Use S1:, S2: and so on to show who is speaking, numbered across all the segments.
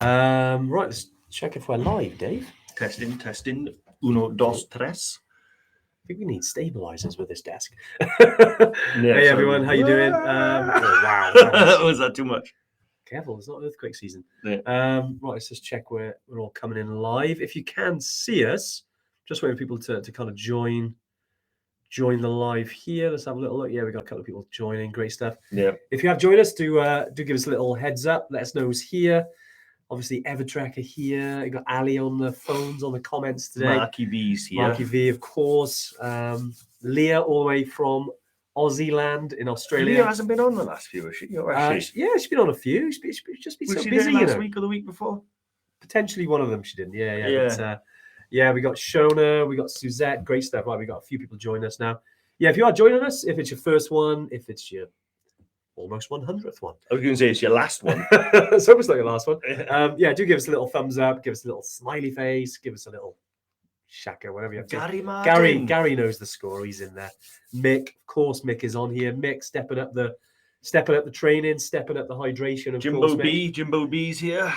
S1: Right, let's check if we're live, Dave.
S2: Testing. Uno, dos, tres.
S1: I think we need stabilizers with this desk.
S2: Yeah,
S1: Hey
S2: so-
S1: everyone, how you doing? Oh, wow,
S2: Was that too much?
S1: careful, it's not earthquake season.
S2: Yeah.
S1: Right, let's just check we're all coming in live. If you can see us, just waiting for people to kind of join the live here. Let's have a little look. Yeah, we got a couple of people joining. Great stuff.
S2: Yeah.
S1: If you have joined us, do give us a little heads up. Let us know who's here. Obviously, Evertrack are here. You got Ali on the phones, on the comments today.
S2: Marky V's here.
S1: Marky V, of course. Leah, all the way from Aussie land in Australia.
S2: Leah hasn't been on the last few, has she? Or has she?
S1: Yeah, she's been on a few. She's just been
S2: Was
S1: so
S2: she
S1: busy,
S2: there
S1: you
S2: last
S1: know.
S2: week or the week before?
S1: Potentially one of them she didn't. Yeah.
S2: Yeah.
S1: But, yeah, we got Shona, we got Suzette. Great stuff. Right, we got a few people joining us now. Yeah, if you are joining us, if it's your first one, if it's your almost 100th one.
S2: I was going to say it's your last one.
S1: It's almost like your last one. Yeah, do give us a little thumbs up, give us a little smiley face, give us a little shaka, whatever you have to.
S2: Gary Martin.
S1: Gary knows the score. He's in there. Mick, of course, Mick is on here. Mick stepping up the training, stepping up the hydration. Of
S2: Jimbo
S1: course,
S2: Jimbo B's here.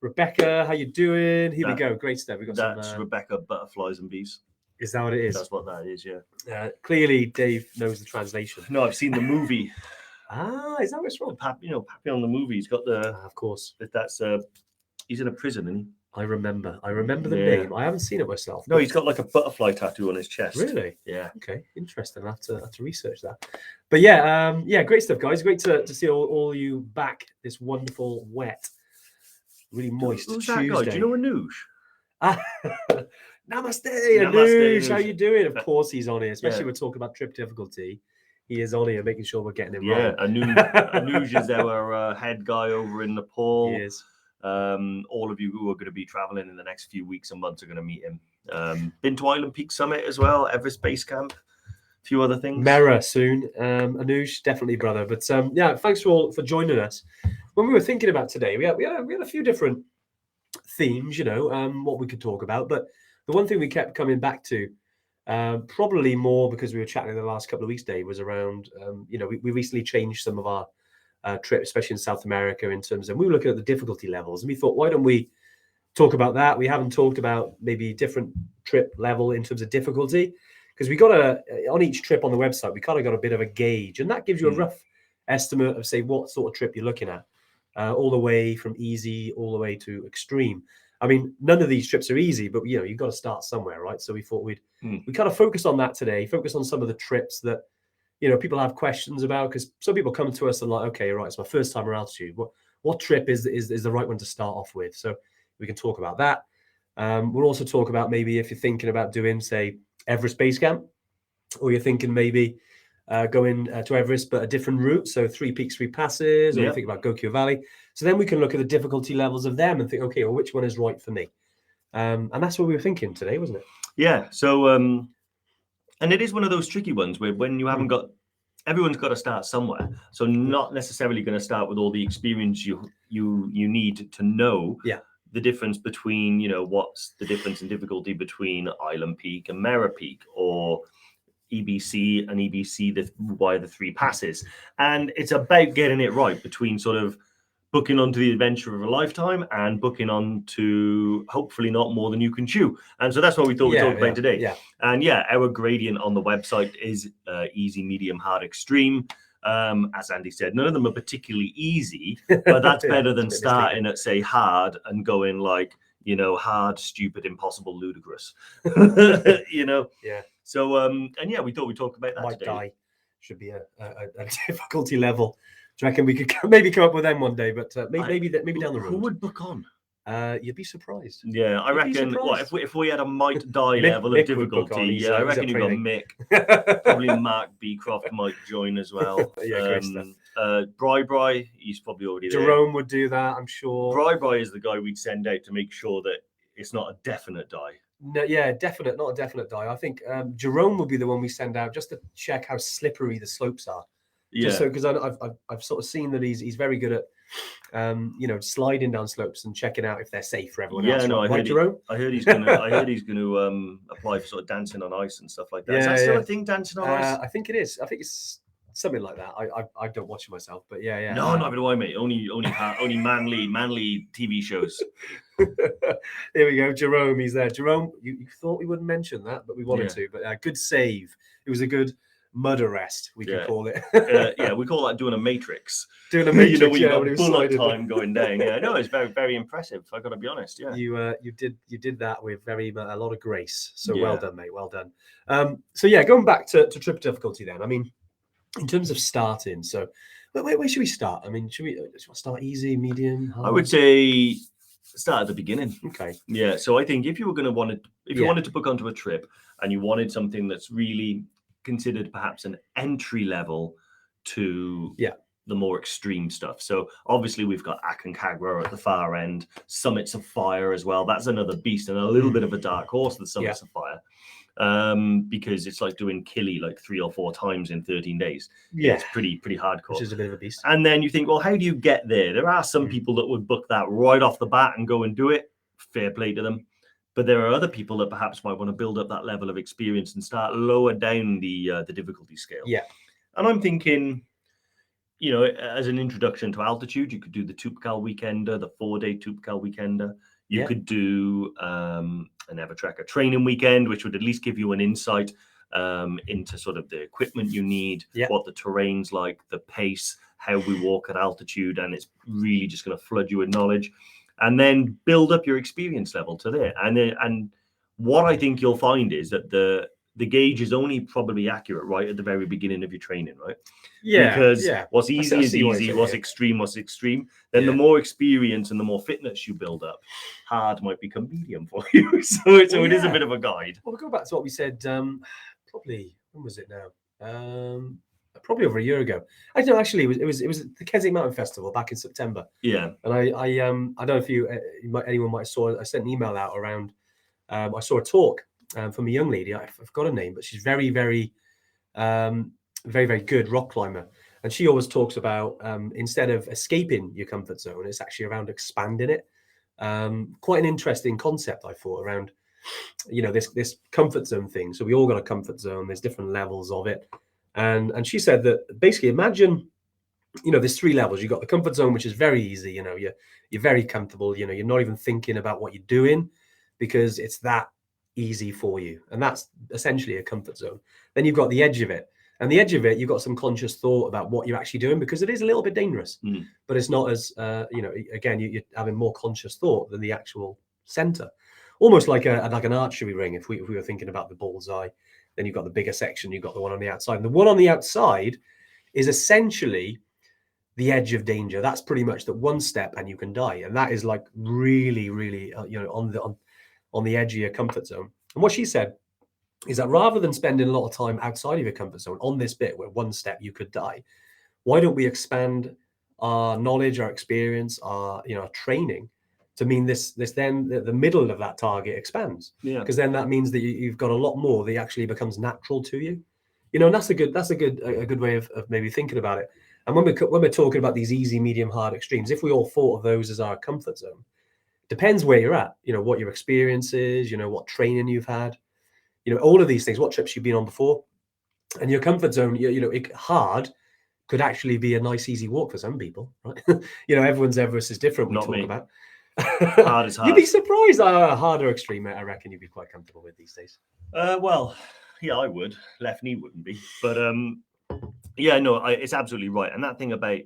S1: Rebecca, how you doing? Here we go. Great stuff. We got
S2: That's
S1: some.
S2: Rebecca Butterflies and Bees.
S1: Is that what it is?
S2: That's what that is. Yeah.
S1: Clearly, Dave knows the translation.
S2: No, I've seen the movie.
S1: Is that what's wrong?
S2: Pappy on the movie. He's got the.
S1: Of course.
S2: That's he's in a prison, isn't he?
S1: I remember the name. I haven't seen it myself.
S2: No, he's got like a butterfly tattoo on his chest.
S1: Really?
S2: Yeah.
S1: Okay, interesting. I have to research that. But yeah, great stuff, guys. Great to see all you back this wonderful, wet, really moist
S2: Who's
S1: Tuesday.
S2: that guy? Do you know Anoush?
S1: Namaste,
S2: Namaste,
S1: Anoush. How
S2: Anoush.
S1: you doing? Of course he's on here, especially
S2: Yeah.
S1: we're talking about trip difficulty. He is on here, making sure we're getting him
S2: Yeah,
S1: right.
S2: Anoush is our head guy over in Nepal.
S1: He is.
S2: All of you who are going to be traveling in the next few weeks and months are going to meet him. Been to Island Peak Summit as well, Everest Base Camp, a few other things.
S1: Mera soon. Anoush, definitely, brother. But yeah, thanks for joining us. When we were thinking about today, we had a few different themes, what we could talk about. But the one thing we kept coming back to, probably more because we were chatting in the last couple of weeks, Dave, was around, we recently changed some of our trips, especially in South America, in terms of, we were looking at the difficulty levels, and we thought, why don't we talk about that? We haven't talked about maybe different trip level in terms of difficulty, because we got on each trip on the website, we kind of got a bit of a gauge, and that gives you a rough estimate of, say, what sort of trip you're looking at, all the way from easy all the way to extreme. I mean, none of these trips are easy, but you've got to start somewhere, right? So we thought we kind of focus on that today, focus on some of the trips that people have questions about, because some people come to us and like, okay, right, it's my first time around altitude. What trip is the right one to start off with? So we can talk about that. We'll also talk about maybe if you're thinking about doing, say, Everest Base Camp, or you're thinking maybe going to Everest, but a different route. So 3 peaks, 3 passes, or you think about Gokyo Valley. So then we can look at the difficulty levels of them and think, okay, well, which one is right for me? And that's what we were thinking today, wasn't it? Yeah.
S2: So, and it is one of those tricky ones where when you haven't got, everyone's got to start somewhere. So not necessarily going to start with all the experience you need to know the difference between, what's the difference in difficulty between Island Peak and Mera Peak, or EBC and EBC, why the 3 passes. And it's about getting it right between sort of booking onto the adventure of a lifetime and booking on to hopefully not more than you can chew. And so that's what we thought we'd talk about today.
S1: Yeah.
S2: And our gradient on the website is easy, medium, hard, extreme. As Andy said, none of them are particularly easy, but that's better than starting at, say, hard and going like, hard, stupid, impossible, ludicrous.
S1: Yeah.
S2: So, and we thought we'd talk about that
S1: Might
S2: today.
S1: die should be a difficulty level. Do you reckon we could maybe come up with them one day? But maybe down the road.
S2: Who would book on?
S1: You'd be surprised.
S2: Yeah, I reckon. What if we had a might die level
S1: Mick
S2: of difficulty?
S1: I
S2: reckon you've got
S1: training.
S2: Mick. Probably Mark Beecroft might join as well.
S1: Great stuff.
S2: Bri, he's probably already there.
S1: Jerome would do that, I'm sure.
S2: Bri is the guy we'd send out to make sure that it's not a definite die.
S1: No, not a definite die. I think Jerome will be the one we send out just to check how slippery the slopes are.
S2: Yeah.
S1: Just so, because I've sort of seen that he's very good at sliding down slopes and checking out if they're safe for everyone else.
S2: No,
S1: right, Jerome?
S2: I heard he's gonna apply for sort of dancing on ice and stuff like that. Is that still a thing, dancing on ice?
S1: I think it is. I think it's something like that. I don't watch it myself, but yeah.
S2: No, neither do I, mate. Only manly TV shows.
S1: Here we go, Jerome. He's there. Jerome, you thought we wouldn't mention that, but we wanted to. But good save. It was a good mud arrest, we could call it.
S2: We call that doing a matrix.
S1: Doing a matrix,
S2: when you got bullet time going down. Yeah, no, it's very, very impressive. I got to be honest. Yeah,
S1: you did that with a lot of grace. So well done, mate. Well done. So going back to trip difficulty then. I mean, in terms of starting, so where should we start? I mean, should we start easy, medium, hard?
S2: I would say start at the beginning.
S1: Okay.
S2: Yeah. So I think if you were going to you wanted to book onto a trip and you wanted something that's really considered perhaps an entry level to the more extreme stuff. So obviously we've got Aconcagua at the far end, Summits of Fire as well. That's another beast and a little bit of a dark horse, the Summits of Fire. Because it's like doing Killy like 3 or 4 times in 13 days. Yeah, it's pretty hardcore.
S1: Which is a bit of a beast.
S2: And then you think, well, how do you get there? There are some people that would book that right off the bat and go and do it. Fair play to them. But there are other people that perhaps might want to build up that level of experience and start lower down the difficulty scale. Yeah. And I'm thinking, as an introduction to altitude, you could do the Tupcal Weekender, the 4-day Tupcal Weekender. You could do an Evertrekker training weekend, which would at least give you an insight into sort of the equipment you need, what the terrain's like, the pace, how we walk at altitude, and it's really just going to flood you with knowledge. And then build up your experience level to there. And what I think you'll find is that the gauge is only probably accurate right at the very beginning of your training, right? Yeah. Because what's easy is easy, what's extreme. Then the more experience and the more fitness you build up, hard might become medium for you. So it is a bit of a guide.
S1: Well, we'll go back to what we said probably, when was it now? Probably over a year ago. Actually, it was the Keswick Mountain Festival back in September. Yeah. And I don't know if anyone might have saw. I sent an email out around. I saw a talk from a young lady. I've got her name, but she's very, very, very, very good rock climber. And she always talks about instead of escaping your comfort zone, it's actually around expanding it. Quite an interesting concept, I thought, around this comfort zone thing. So we all got a comfort zone. There's different levels of it. And she said that basically imagine, there's 3 levels. You've got the comfort zone, which is very easy. You're very comfortable. You're not even thinking about what you're doing because it's that easy for you. And that's essentially a comfort zone. Then you've got the edge of it. And the edge of it, you've got some conscious thought about what you're actually doing because it is a little bit dangerous. But it's not as, again, you're having more conscious thought than the actual center. Almost like an archery ring, if we were thinking about the bullseye. Then you've got the bigger section, you've got the one on the outside. And the one on the outside is essentially the edge of danger. That's pretty much that one step and you can die. And that is like really, really, on the edge of your comfort zone. And what she said is that rather than spending a lot of time outside of your comfort zone on this bit where one step you could die, why don't we expand our knowledge, our experience, our training to mean this then the middle of that target expands. Yeah. Because then that means that you've got a lot more that actually becomes natural to you. And that's a good way of maybe thinking about it. And when we're talking about these easy, medium, hard extremes, if we all thought of those as our comfort zone, depends where you're at, what your experience is, what training you've had, all of these things, what trips you've been on before. And your comfort zone, hard could actually be a nice, easy walk for some people, right? Everyone's Everest is different.
S2: Not me.
S1: About.
S2: Hard is hard.
S1: You'd be surprised how hard or extreme I reckon you'd be quite comfortable with these days.
S2: Well, yeah, I would. Left knee wouldn't be. But it's absolutely right. And that thing about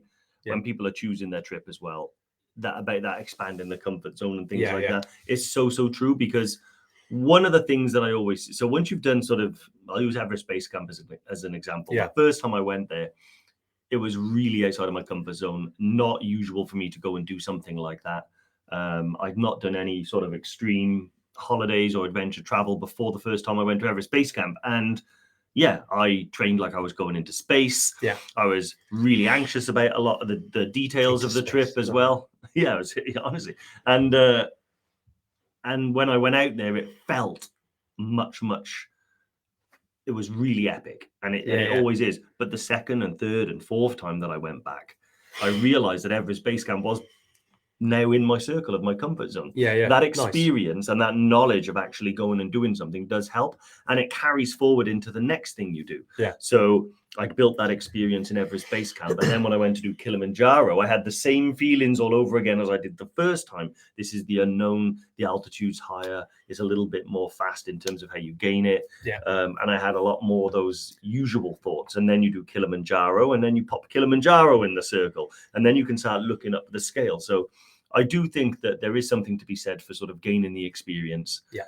S2: when people are choosing their trip as well, that expanding the comfort zone and things that is so true, because one of the things that I always, so once you've done I'll use Everest Base Camp as an example. The first time I went there, it was really outside of my comfort zone. Not usual for me to go and do something like that. I'd not done any sort of extreme holidays or adventure travel before the first time I went to Everest Base Camp. And I trained like I was going into space. Yeah. I was really anxious about a lot of the details of the trip as well. Yeah, it was, honestly. And when I went out there, it felt much, it was really epic. And it always is. But the second and third and fourth time that I went back, I realized that Everest Base Camp was now in my circle of my comfort zone. That experience and that knowledge of actually going and doing something does help, and it carries forward into the next thing you do. So I built that experience in Everest Base Camp. And then when I went to do Kilimanjaro, I had the same feelings all over again as I did the first time. This is the unknown. The altitude's higher. It's a little bit more fast in terms of how you gain it.
S1: Yeah.
S2: And I had a lot more of those usual thoughts. And then you do Kilimanjaro, and then you pop Kilimanjaro in the circle. And then you can start looking up the scale. So I do think that there is something to be said for sort of gaining the experience.
S1: Yeah.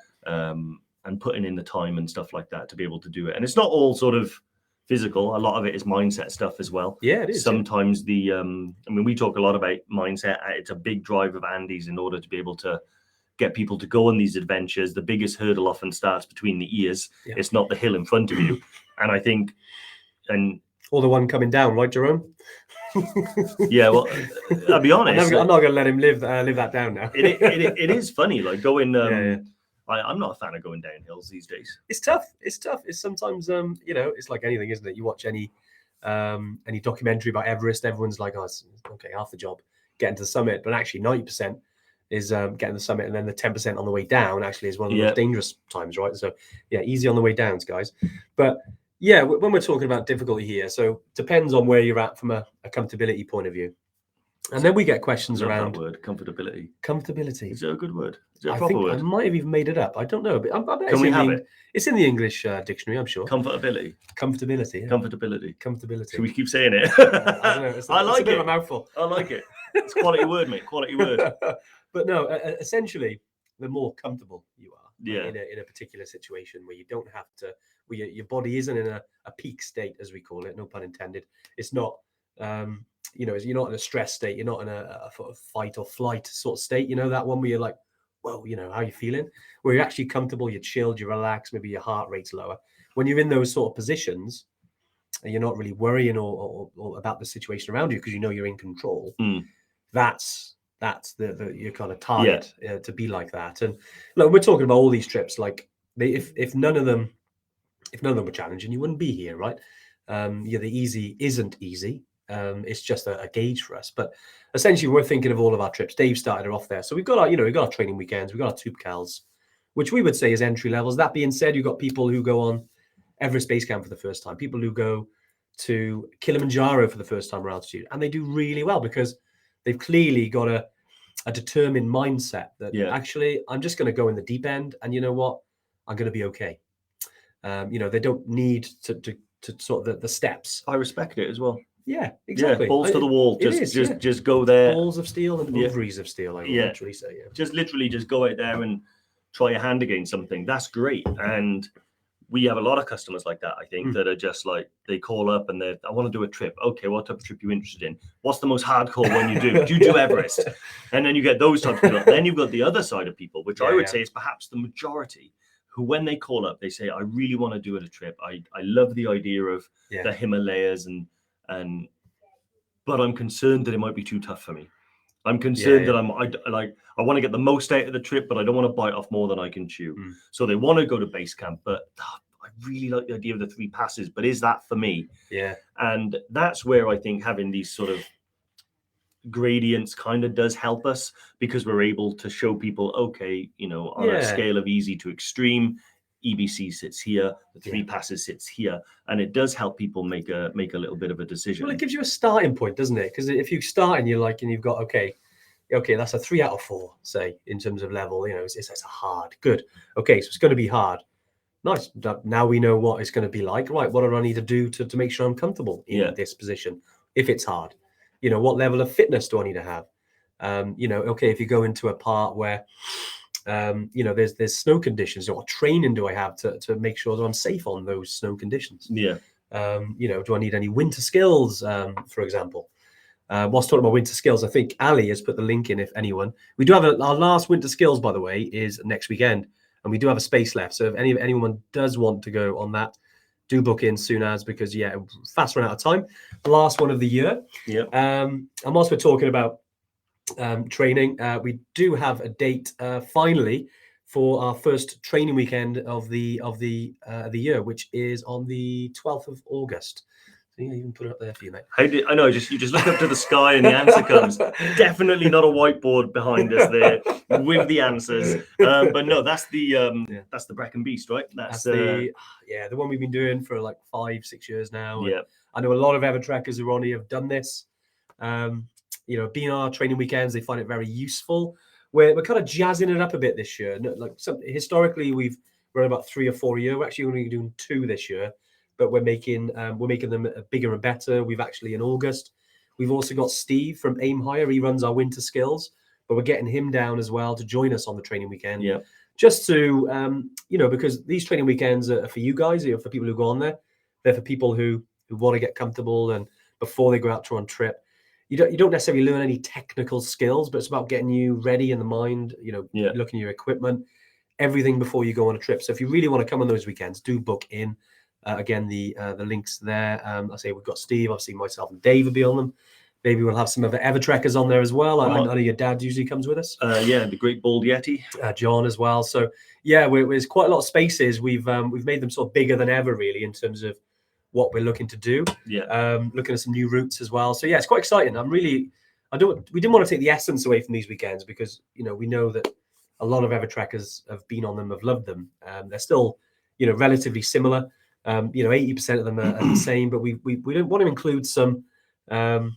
S2: And putting in the time and stuff like that to be able to do it. And it's not all sort of physical. A lot of it is mindset stuff as well.
S1: Yeah, it is.
S2: Sometimes we talk a lot about mindset. It's a big drive of Andy's in order to be able to get people to go on these adventures. The biggest hurdle often starts between the ears. Yeah. It's not the hill in front of you. And I think,
S1: or the one coming down, right, Jerome?
S2: Yeah, well, I'll be honest.
S1: I'm not going to let him live that down now.
S2: It is funny, like going. I'm not a fan of going down hills these days.
S1: It's tough. It's sometimes, it's like anything, isn't it? You watch any documentary about Everest, everyone's like, oh, okay, half the job, getting to the summit. But actually 90% is getting to the summit. And then the 10% on the way down actually is one of the most dangerous times, right? So yeah, easy on the way down, guys. But yeah, when we're talking about difficulty here, so depends on where you're at from a comfortability point of view. And then we get questions around
S2: that word, comfortability.
S1: Comfortability.
S2: Is it a good word? Is it a
S1: I
S2: proper
S1: think
S2: word?
S1: I might have even made it up. I don't know. But
S2: Can we have it?
S1: It's in the English dictionary, I'm sure.
S2: Comfortability.
S1: Comfortability. Yeah.
S2: Comfortability. Should we keep saying it?
S1: I don't know. It's a bit of a mouthful.
S2: I like it. It's quality word, mate. Quality word.
S1: But no, essentially, the more comfortable you are
S2: in
S1: a particular situation where you don't have to, where your body isn't in a peak state, as we call it, no pun intended. It's not, you're not in a stress state. You're not in a fight or flight sort of state. You know, that one where you're like, well, how are you feeling? Where you're actually comfortable, you're chilled, you're relaxed, maybe your heart rate's lower. When you're in those sort of positions, and you're not really worrying or about the situation around you because you know you're in control. That's your kind of target to be like that. And look, we're talking about all these trips. Like if none of them were challenging, you wouldn't be here, right? The easy isn't easy. It's just a gauge for us. But essentially, we're thinking of all of our trips. Dave started it off there. So we've got our training weekends. We've got our Tubcals, which we would say is entry levels. That being said, you've got people who go on Everest Base Camp for the first time, people who go to Kilimanjaro for the first time around altitude, and they do really well because they've clearly got a determined mindset that actually I'm just going to go in the deep end, and you know what, I'm going to be okay. They don't need to sort of the steps.
S2: I respect it as well.
S1: Yeah, exactly.
S2: Yeah, balls to the wall. Just go there.
S1: Balls of steel and ovaries of steel. I would literally say. Yeah.
S2: Just literally go out there and try your hand against something. That's great. And we have a lot of customers like that, I think, that are just like, they call up and I want to do a trip. Okay, what type of trip are you interested in? What's the most hardcore one you do? Do you do Everest? And then you get those types of people. Then you've got the other side of people, which I would say is perhaps the majority, who when they call up, they say, I really want to do a trip. I love the idea of the Himalayas but I'm concerned that it might be too tough for me. I'm concerned that I want to get the most out of the trip, but I don't want to bite off more than I can chew. So they want to go to base camp, but I really like the idea of the 3 passes, but is that for me?
S1: Yeah.
S2: And that's where I think having these sort of gradients kind of does help us, because we're able to show people, okay, on a scale of easy to extreme, EBC sits here, the 3 passes sits here, and it does help people make a little bit of a decision.
S1: Well, it gives you a starting point, doesn't it? Because if you start and you've got okay, that's a 3 out of 4, say, in terms of level. It's a hard, good. Okay, so it's going to be hard. Nice. Now we know what it's going to be like. Right, what do I need to do to make sure I'm comfortable in this position if it's hard? What level of fitness do I need to have? Okay, if you go into a part where there's snow conditions, what training do I have to make sure that I'm safe on those snow conditions?
S2: Do
S1: I need any winter skills, for example? Whilst talking about winter skills, I think Ali has put the link in. If anyone, we do have our last winter skills, by the way, is next weekend, and we do have a space left. So if anyone does want to go on that, do book in soon as, because fast run out of time. The last one of the year. And whilst we're talking about training, we do have a date finally for our first training weekend of the year, which is on the 12th of August. See, I even put it up there for you, mate.
S2: I know, you just look up to the sky and the answer comes. Definitely not a whiteboard behind us there with the answers. But no, that's the Brecon Beast, right?
S1: That's the one we've been doing for like 5-6 years now.
S2: Yeah.
S1: I know a lot of Evertrekkers who are on here have done this. Being our training weekends, they find it very useful. We're kind of jazzing it up a bit this year. Historically, we've run about 3 or 4 a year. We're actually only doing 2 this year, but we're making them bigger and better. We've actually in August, we've also got Steve from Aim Higher. He runs our winter skills, but we're getting him down as well to join us on the training weekend.
S2: Yeah.
S1: Just to because these training weekends are for you guys, for people who go on there. They're for people who want to get comfortable and before they go out on trip. You don't necessarily learn any technical skills, but it's about getting you ready in the mind, looking at your equipment, everything before you go on a trip. So if you really want to come on those weekends, do book in. Again, the links there. I say we've got Steve, obviously myself and Dave will be on them. Maybe we'll have some other Evertrekkers on there as well. I know your dad usually comes with us.
S2: The Great Bald Yeti.
S1: John as well. So there's quite a lot of spaces. We've made them sort of bigger than ever, really, in terms of what we're looking to do. Looking at some new routes as well. So it's quite exciting. We didn't want to take the essence away from these weekends because we know that a lot of Evertrekkers have been on them, have loved them. They're still relatively similar. 80% of them are the same, but we don't want to include some kind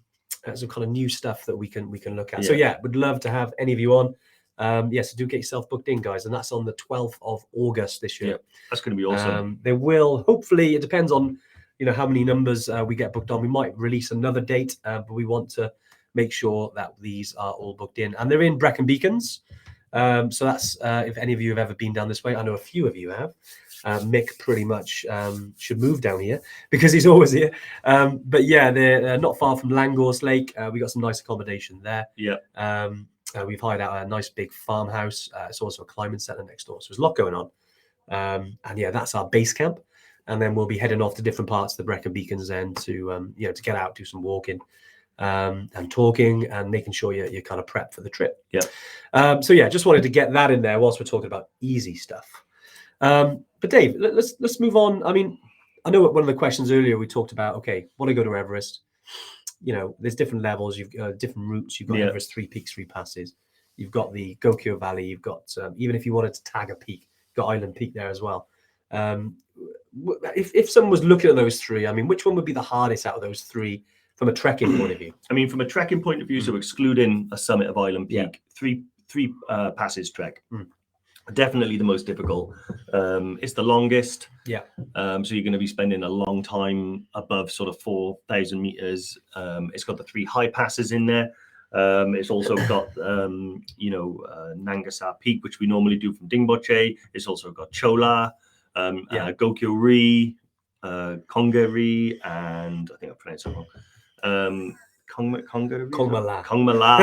S1: of new stuff that we can look at. So would love to have any of you on. So do get yourself booked in, guys, and that's on the 12th of August this year.
S2: That's going to be awesome.
S1: There will hopefully, it depends on how many numbers we get booked on. We might release another date, but we want to make sure that these are all booked in, and they're in Brecon Beacons. So that's if any of you have ever been down this way. I know a few of you have. Mick pretty much should move down here because he's always here. But they're not far from Langors Lake. We got some nice accommodation there. We've hired out a nice big farmhouse. It's also a climbing centre next door, so there's a lot going on. And that's our base camp. And then we'll be heading off to different parts of the Brecon Beacons then to get out, do some walking and talking and making sure you're kind of prepped for the trip. Just wanted to get that in there whilst we're talking about easy stuff. But Dave, let's move on. I mean, I know one of the questions earlier we talked about, okay, want to go to Everest. There's different levels, you've got different routes. You've got Everest 3 peaks, 3 passes. You've got the Gokyo Valley. You've got, even if you wanted to tag a peak, you've got Island Peak there as well. If someone was looking at those 3, I mean, which one would be the hardest out of those 3 from a trekking point of view?
S2: I mean, from a trekking point of view, so excluding a summit of Island Peak, three passes trek. Definitely the most difficult. It's the longest. So you're going to be spending a long time above sort of 4,000 meters. It's got the 3 high passes in there. It's also got Nangasar Peak, which we normally do from Dingboche. It's also got Chola, Gokyo Ri, Konga Ri, and I think I pronounced it wrong. Kongmala,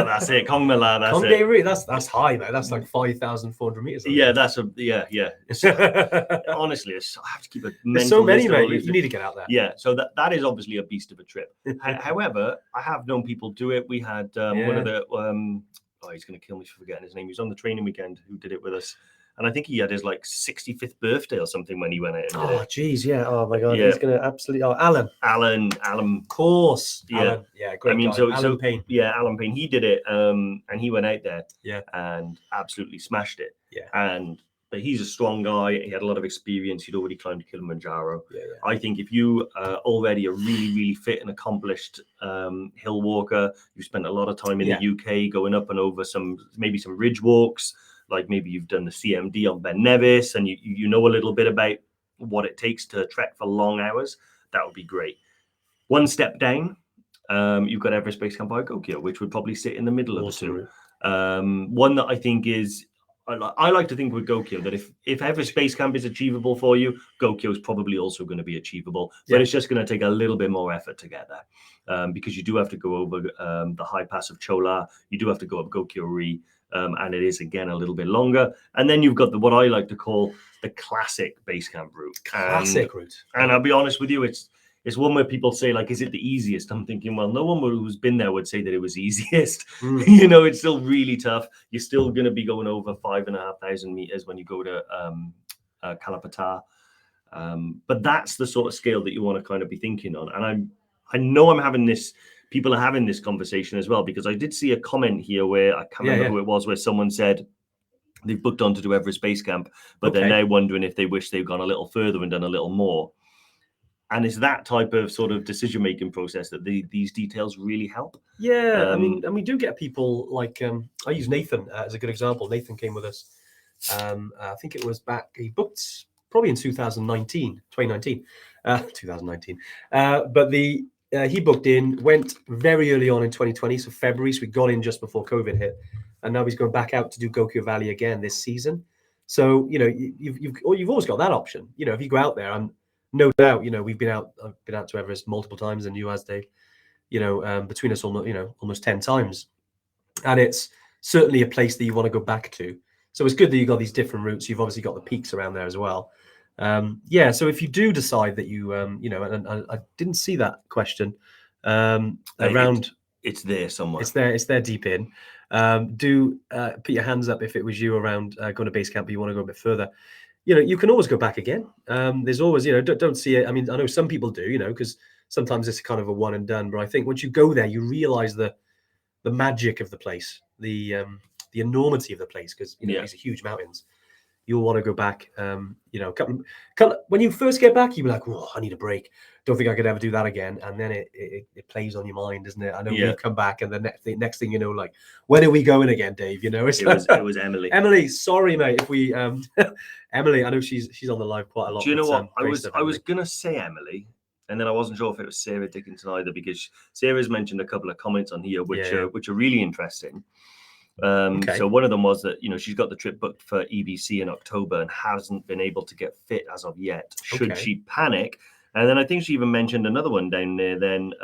S2: that's it. Kongmala, that's it.
S1: Ri, that's high, though. That's like 5,400 meters.
S2: Honestly, I have to keep a mental.
S1: There's so many,
S2: mate.
S1: You need to get out there.
S2: So that is obviously a beast of a trip. However, I have known people do it. We had one of the he's going to kill me for forgetting his name. He was on the training weekend who did it with us. And I think he had his 65th birthday or something when he went out and did it.
S1: Geez, yeah. Oh my God, he's gonna absolutely. Oh, Alan,
S2: of
S1: course.
S2: Alan.
S1: Great guy. Alan Payne.
S2: Alan Payne. He did it, and he went out there, and absolutely smashed it. But he's a strong guy. He had a lot of experience. He'd already climbed Kilimanjaro. I think if you already are really, really fit and accomplished hill walker, you spent a lot of time in the UK going up and over maybe some ridge walks. Like maybe you've done the CMD on Ben Nevis and you know a little bit about what it takes to trek for long hours, that would be great. One step down, you've got Everest Base Camp by Gokyo, which would probably sit in the middle of the 2. One that I think is, I like to think with Gokyo that if Everest Base Camp is achievable for you, Gokyo is probably also going to be achievable. But it's just going to take a little bit more effort to get there because you do have to go over the high pass of Chola. You do have to go up Gokyo Ri. And it is again a little bit longer, and then you've got what I like to call the classic base camp route. And I'll be honest with you, it's one where people say is it the easiest? I'm thinking, well, no one who's been there would say that it was easiest. It's still really tough. You're still going to be going over 5,500 meters when you go to Kalapatar. But that's the sort of scale that you want to kind of be thinking on. And I know people are having this conversation as well, because I did see a comment here where I can't remember who it was, where someone said they've booked on to do Everest Base Camp, but they're now wondering if they wish they've gone a little further and done a little more. And it's that type of sort of decision-making process that these details really help.
S1: Yeah, I mean, and we do get people like, I use Nathan as a good example. Nathan came with us. I think it was back, he booked probably in 2019. But he booked in, went very early on in 2020, so February, so we got in just before COVID hit. And now he's going back out to do Gokyo Valley again this season. So, you know, you've always got that option. You know, if you go out there, and no doubt, you know, I've been out to Everest multiple times, and you as Dave, you know, between us almost 10 times. And it's certainly a place that you want to go back to. So it's good that you've got these different routes. You've obviously got the peaks around there as well. So if you do decide that you, and I didn't see that question around.
S2: It's there somewhere.
S1: It's there deep in. Do put your hands up if it was you around going to base camp, but you want to go a bit further. You know, you can always go back again. There's always, you know, don't see it. I mean, I know some people do, you know, because sometimes it's kind of a one and done. But I think once you go there, you realize the magic of the place, the enormity of the place, because you know these are huge mountains. You'll want to go back. You know, when you first get back, you'll be like, "Oh, I need a break. Don't think I could ever do that again." And then it plays on your mind, doesn't it? I know we've come back, and the next thing you know, like, when are we going again, Dave? You know, it
S2: was Emily.
S1: Emily, sorry, mate. If we Emily, I know she's on the live quite a lot.
S2: Do you know what? I was gonna say Emily, and then I wasn't sure if it was Sarah Dickinson either, because Sarah's mentioned a couple of comments on here which are really interesting. So one of them was that, you know, she's got the trip booked for EBC in October and hasn't been able to get fit as of yet. Should she panic? And then I think she even mentioned another one down there. Then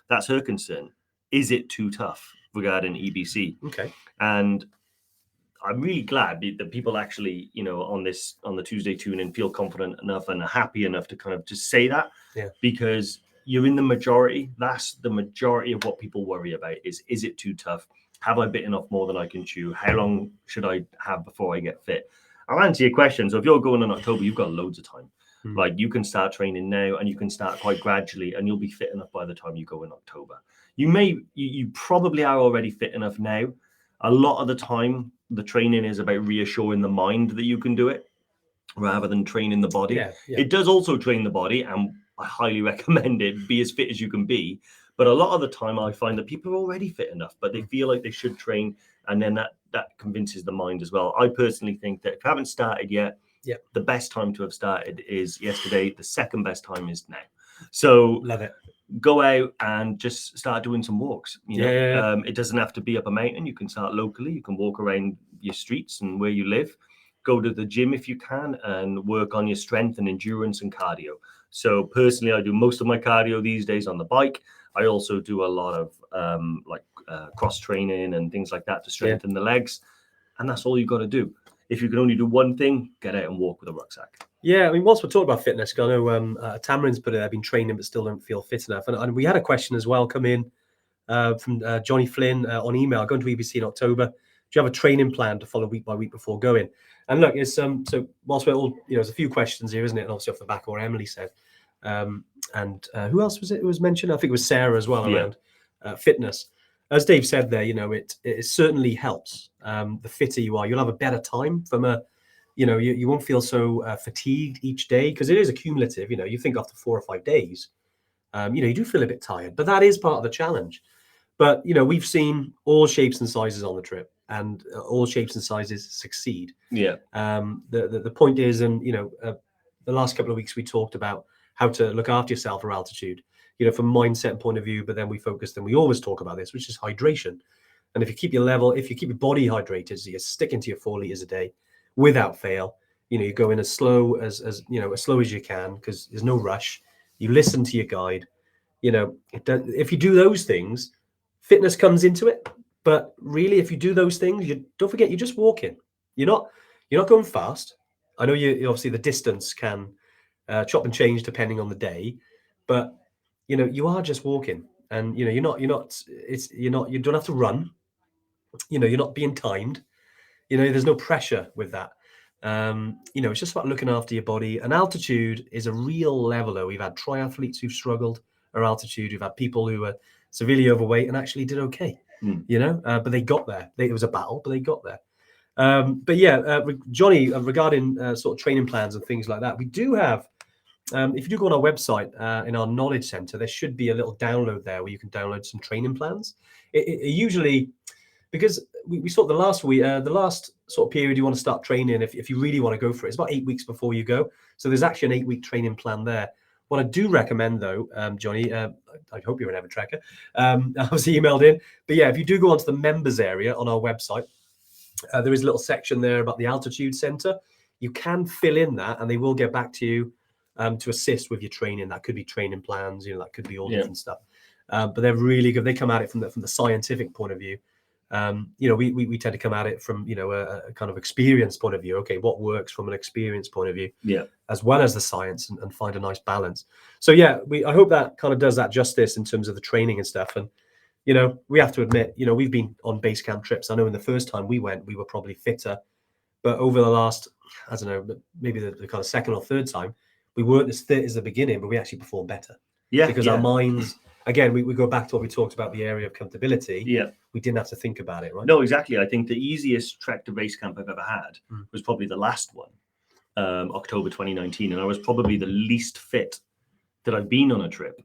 S2: that's her concern. Is it too tough regarding EBC?
S1: Okay.
S2: And I'm really glad that people actually, you know, on the Tuesday tune in feel confident enough and happy enough to kind of just say that, because you're in the majority. That's the majority of what people worry about is it too tough? Have I bitten off more than I can chew? How long should I have before I get fit? I'll answer your question. So if you're going in October, you've got loads of time. Like, you can start training now, and you can start quite gradually, and you'll be fit enough by the time you go in October. You probably are already fit enough now. A lot of the time, the training is about reassuring the mind that you can do it rather than training the body. It does also train the body, and I highly recommend it. Be as fit as you can be. But a lot of the time, I find that people are already fit enough, but they feel like they should train, and then that convinces the mind as well. I personally think that if you haven't started yet, the best time to have started is yesterday. The second best time is now. So
S1: love it.
S2: Go out and just start doing some walks. You know, it doesn't have to be up a mountain. You can start locally. You can walk around your streets and where you live. Go to the gym if you can, and work on your strength and endurance and cardio. So personally, I do most of my cardio these days on the bike. I also do a lot of cross training and things like that to strengthen the legs. And that's all you've got to do. If you can only do one thing, get out and walk with a rucksack.
S1: Yeah, I mean, whilst we're talking about fitness, I know Tamarin's put it, I've been training but still don't feel fit enough. And we had a question as well come in from Johnny Flynn on email, going to EBC in October. Do you have a training plan to follow week by week before going? And look, it's so whilst we're all, you know, there's a few questions here, isn't it? And obviously off the back of what Emily said. And who else was it who was mentioned? I think it was Sarah as well around fitness. As Dave said there, you know, it certainly helps. The fitter you are, you'll have a better time from you won't feel so fatigued each day, because it is accumulative. You know, you think after 4 or 5 days, you do feel a bit tired, but that is part of the challenge. But, you know, we've seen all shapes and sizes on the trip, and all shapes and sizes succeed.
S2: Yeah.
S1: The point is, and, you know, the last couple of weeks we talked about how to look after yourself for altitude, you know, from mindset point of view, but then we focused, and we always talk about this, which is hydration. And if you keep your body hydrated, so you're sticking to your 4 liters a day without fail, you know, you go in as slow as you can, because there's no rush. You listen to your guide. You know, if you do those things, fitness comes into it. But really, if you do those things, you don't forget, you're just walking. You're not going fast. I know you obviously the distance can chop and change depending on the day, but you know, you are just walking, and you know, you don't have to run. You know, you're not being timed. You know, there's no pressure with that. You know, it's just about looking after your body. And altitude is a real leveler. We've had triathletes who've struggled, or altitude. We've had people who were severely overweight and actually did okay, you know, but they got there. It was a battle, but they got there. But yeah, Johnny, regarding sort of training plans and things like that, we do have, if you do go on our website, in our knowledge center, there should be a little download there where you can download some training plans. It usually, because we sort of the last sort of period you want to start training, if you really want to go for it, it's about 8 weeks before you go. So there's actually an 8-week training plan there. What I do recommend though, Johnny, I hope you're an Ever Tracker, I was emailed in, but yeah, if you do go onto the members area on our website, there is a little section there about the altitude center. You can fill in that and they will get back to you to assist with your training. That could be training plans, you know, that could be all different stuff. But they're really good. They come at it from the scientific point of view. You know, we tend to come at it from, you know, a kind of experience point of view. Okay, what works from an experience point of view, as well as the science, and find a nice balance. So yeah, I hope that kind of does that justice in terms of the training and stuff. And you know, we have to admit, you know, we've been on base camp trips. I know in the first time we went, we were probably fitter, but over the last, I don't know, maybe the kind of second or third time, we weren't as fit as the beginning, but we actually performed better. Yeah, because our minds, again, we go back to what we talked about, the area of comfortability. Yeah, we didn't have to think about it, right?
S2: No, exactly. I think the easiest trek to base camp I've ever had was probably the last one, October 2019, and I was probably the least fit that I've been on a trip.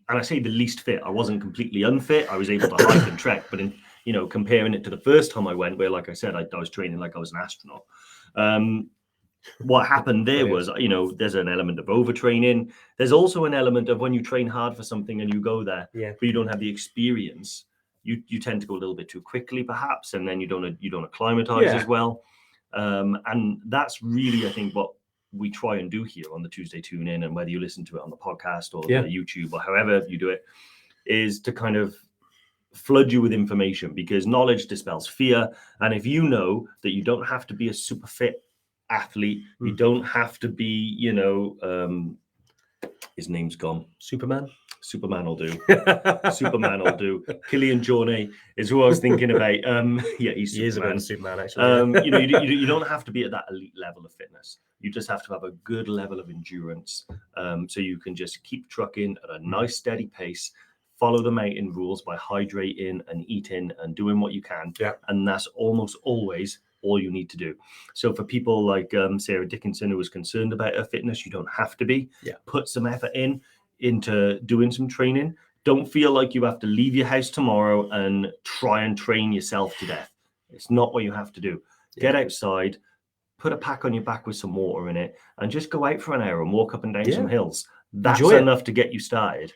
S2: And I say the least fit. I wasn't completely unfit. I was able to hike and trek, but in, you know, comparing it to the first time I went, where, like I said, I was training like I was an astronaut. What happened there was, you know, there's an element of overtraining. There's also an element of when you train hard for something and you go there, but you don't have the experience. You tend to go a little bit too quickly, perhaps, and then you don't acclimatize as well. And that's really, I think, what we try and do here on the Tuesday Tune In, and whether you listen to it on the podcast or the YouTube or however you do it, is to kind of flood you with information, because knowledge dispels fear. And if you know that you don't have to be a super fit athlete, you don't have to be, you know, his name's gone.
S1: Superman
S2: will do. Superman will do. Killian Jornet is who I was thinking about. Yeah, he's Superman. He is a bit of Superman, actually. You know, you don't have to be at that elite level of fitness. You just have to have a good level of endurance, so you can just keep trucking at a nice steady pace, follow the mountain rules by hydrating and eating and doing what you can. And that's almost always all you need to do. So for people like Sarah Dickinson, who was concerned about her fitness, you don't have to be. Put some effort into doing some training. Don't feel like you have to leave your house tomorrow and try and train yourself to death. It's not what you have to do. Get outside, put a pack on your back with some water in it, and just go out for an hour and walk up and down some hills. That's enough to get you started.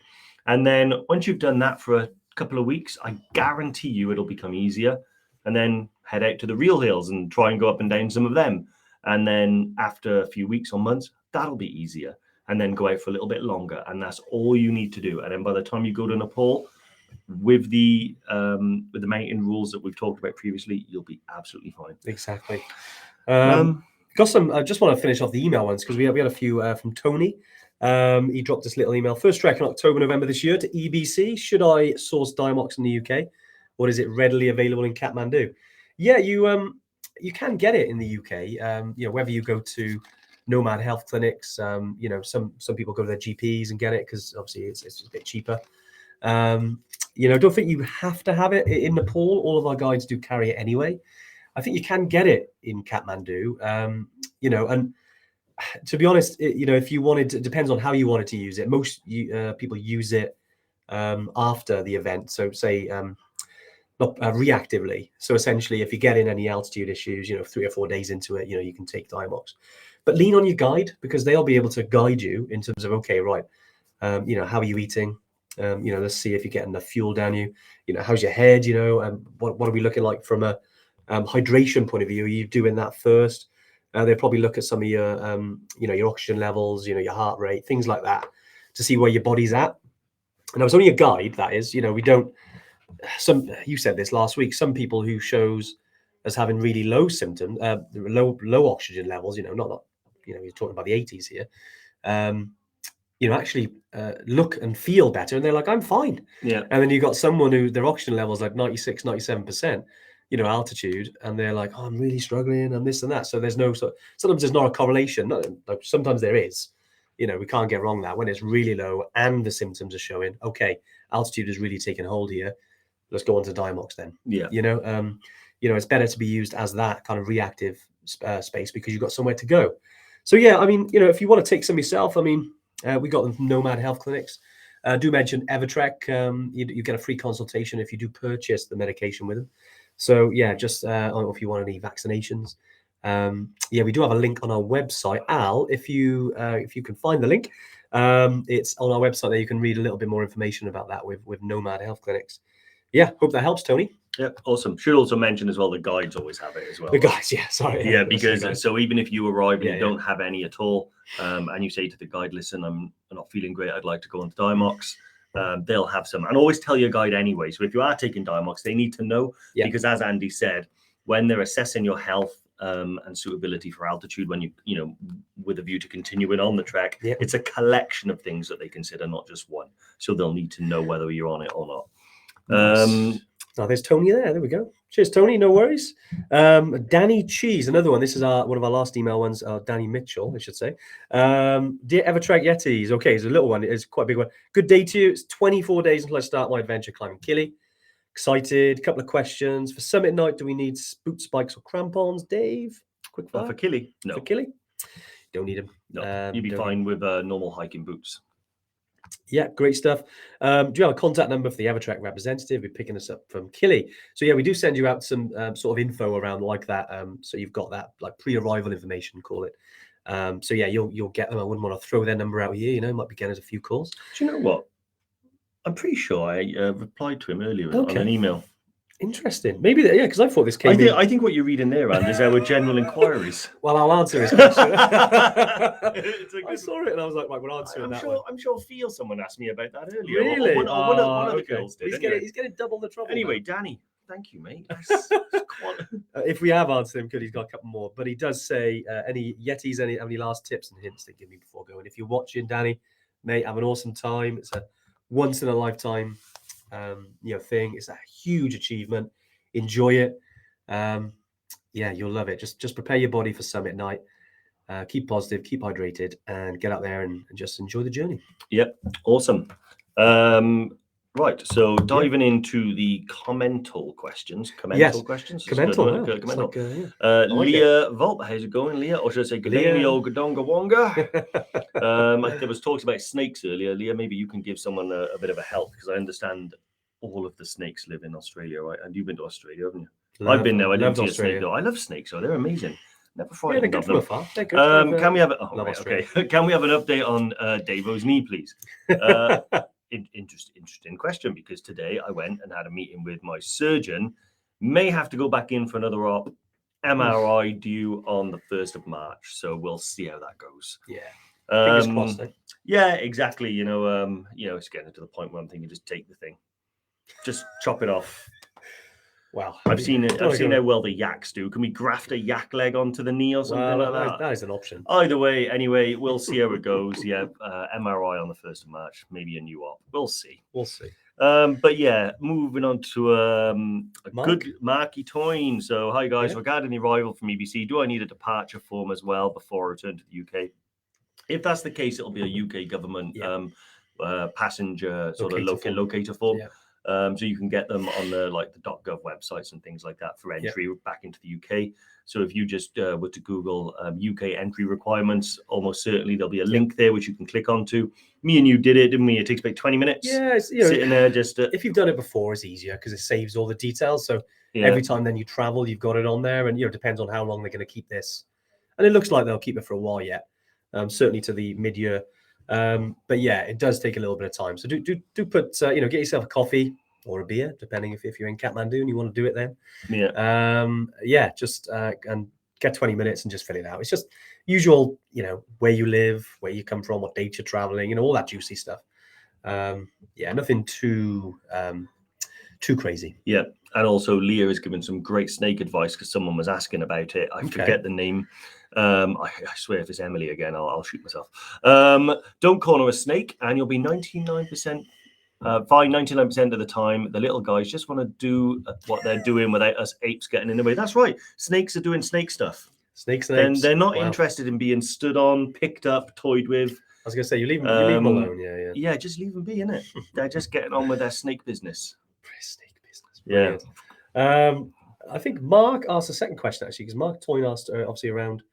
S2: And then once you've done that for a couple of weeks, I guarantee you it'll become easier. And then head out to the real hills and try and go up and down some of them. And then after a few weeks or months, that'll be easier. And then go out for a little bit longer. And that's all you need to do. And then by the time you go to Nepal, with the mountain rules that we've talked about previously, you'll be absolutely fine.
S1: Exactly. Got some. I just want to finish off the email ones, because we had a few from Tony. He dropped this little email. First trek in October, November this year to EBC. Should I source Diamox in the UK, or is it readily available in Kathmandu? Yeah, you can get it in the UK. You know, whether you go to Nomad health clinics, you know, some people go to their GPs and get it, because obviously it's a bit cheaper. You know, don't think you have to have it in Nepal. All of our guides do carry it anyway. I think you can get it in Kathmandu. You know, and to be honest, you know, if you wanted to, it depends on how you wanted to use it. Most people use it after the event. So say not reactively. So essentially, if you get in any altitude issues, you know, 3 or 4 days into it, you know, you can take Diamox. But lean on your guide, because they'll be able to guide you in terms of, okay, right, you know, how are you eating? You know, let's see if you're getting enough fuel down you. You know, how's your head? You know, what are we looking like from a hydration point of view? Are you doing that first? They'll probably look at some of your, you know, your oxygen levels, you know, your heart rate, things like that, to see where your body's at. And it's only a guide, that is. You know, we don't. You said this last week. Some people who shows as having really low symptoms, low oxygen levels. You know, not you know, you're talking about the 80s here. You know, actually look and feel better, and they're like, I'm fine. Yeah. And then you got someone who their oxygen levels like 96, 97%, you know, altitude, and they're like, oh, I'm really struggling and this and that. So there's no, sometimes there's not a correlation. Sometimes there is, you know, we can't get wrong that when it's really low and the symptoms are showing, okay, altitude is really taking hold here. Let's go on to Diamox then.
S2: Yeah.
S1: You know, it's better to be used as that kind of reactive space because you've got somewhere to go. So yeah, I mean, you know, if you want to take some yourself, I mean, we got them from Nomad Health Clinics. Do mention Evertrek. You get a free consultation if you do purchase the medication with them. So yeah, just or if you want any vaccinations. Yeah, we do have a link on our website. Al, if you can find the link, it's on our website there. You can read a little bit more information about that with Nomad Health Clinics. Yeah, hope that helps, Tony.
S2: Yeah, awesome. Should also mention as well, the guides always have it as well.
S1: The guides, yeah, sorry.
S2: Yeah, because so even if you arrive and you don't
S1: yeah.
S2: have any at all, and you say to the guide, listen, I'm not feeling great, I'd like to go on to Diamox, they'll have some. And always tell your guide anyway. So if you are taking Diamox, they need to know, because as Andy said, when they're assessing your health and suitability for altitude, when you know, with a view to continuing on the trek, it's a collection of things that they consider, not just one. So they'll need to know whether you're on it or not.
S1: Nice. Oh, there's Tony there. There we go. Cheers, Tony. No worries. Danny Cheese, another one. This is one of our last email ones. Danny Mitchell, I should say. Dear Evertrek Yetis. Okay, it's a little one. It's quite a big one. Good day to you. It's 24 days until I start my adventure climbing Killy. Excited. Couple of questions. For summit night, do we need boot spikes or crampons, Dave? Quick fire.
S2: For Killy? No.
S1: For Killy? Don't need them.
S2: No. You'd be fine with normal hiking boots.
S1: Yeah, great stuff. Do you have a contact number for the Evertrek representative? We're picking this up from Killy. So yeah, we do send you out some sort of info around like that. So you've got that like pre-arrival information, call it. So yeah, you'll get them. I wouldn't want to throw their number out here. You know, might be getting us a few calls.
S2: Do you know what? I'm pretty sure I replied to him earlier on an email.
S1: Interesting. Maybe that, yeah, because I thought this came
S2: I think what you're reading there, Andy, is our general inquiries.
S1: Well, I'll answer his question. I saw it and I was like, right, we're answering that one.
S2: I'm sure Phil, someone asked me about that earlier.
S1: Really?
S2: One of the girls did.
S1: He's getting double the trouble.
S2: Anyway, Danny, thank you, mate.
S1: If we have answered him, good, he's got a couple more. But he does say, any Yetis, any last tips and hints to give me before going? If you're watching, Danny, mate, have an awesome time. It's a once in a lifetime thing. It's a huge achievement. Enjoy it. Yeah, you'll love it. Just prepare your body for summit night. Keep positive, keep hydrated, and get out there and just enjoy the journey.
S2: Yep, awesome. Right, so diving into the commental questions. Commental questions.
S1: Commental.
S2: Leah Volp, how's it going, Leah? Or should I say Gadamio Gadonga Wonga? There was talks about snakes earlier. Leah, maybe you can give someone a bit of a help, because I understand all of the snakes live in Australia, right? And you've been to Australia, haven't you? I've been there. I didn't see a snake though. I love snakes, though. They're amazing. Never frightened of them. Can we have Can we have an update on Davo's knee, please? Interesting question, because today I went and had a meeting with my surgeon. May have to go back in for another op. MRI due on the 1st of March, so we'll see how that goes.
S1: Yeah, fingers crossed.
S2: Yeah, exactly. It's getting to the point where I'm thinking, just take the thing, just chop it off.
S1: Wow,
S2: I've seen how well the yaks do. Can we graft a yak leg onto the knee or something like that?
S1: That is an option.
S2: Either way, anyway, we'll see how it goes. Yeah, MRI on the 1st of March, maybe a new op. We'll see. But yeah, moving on to a good Marky Toyne. So, hi guys, regarding the arrival from EBC, do I need a departure form as well before I return to the UK? If that's the case, it'll be a UK government passenger sort of locator form. Yeah. So you can get them on the .gov websites and things like that for entry back into the UK. So if you just were to Google UK entry requirements, almost certainly there'll be a link there which you can click onto. Me and you did it, didn't we? It takes about 20 minutes.
S1: Yeah,
S2: sitting there just.
S1: If you've done it before, it's easier because it saves all the details. So every time then you travel, you've got it on there, and it depends on how long they're going to keep this. And it looks like they'll keep it for a while yet, certainly to the mid-year. But yeah, it does take a little bit of time. So do put get yourself a coffee or a beer, depending if you're in Kathmandu and you want to do it then. Yeah. Just and get 20 minutes and just fill it out. It's just usual, where you live, where you come from, what date you're traveling, all that juicy stuff. Yeah, nothing too crazy.
S2: Yeah. And also Leah has given some great snake advice because someone was asking about it. I forget the name. I swear if it's Emily again, I'll shoot myself. Don't corner a snake and you'll be 99% fine 99% of the time. The little guys just want to do what they're doing without us apes getting in the way. That's right. Snakes are doing snake stuff.
S1: Snakes.
S2: And they're not interested in being stood on, picked up, toyed with.
S1: was going to say, you leave them alone.
S2: Yeah, just leave them be, innit? They're just getting on with their snake business.
S1: Snake business. Brilliant. Yeah. I think Mark asked a second question, actually, because Mark Toyne asked, obviously, around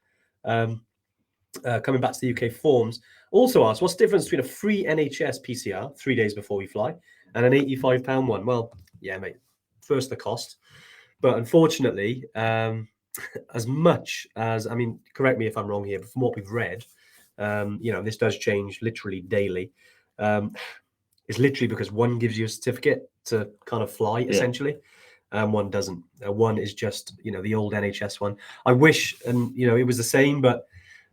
S1: coming back to the UK forms. Also asked, what's the difference between a free NHS PCR 3 days before we fly and an £85 one? Well, yeah, mate. First, the cost. But unfortunately, as much as, I mean, correct me if I'm wrong here, but from what we've read, this does change literally daily. It's literally because one gives you a certificate to kind of fly, essentially, and one doesn't. One is just, the old NHS one. I wish, and, it was the same, but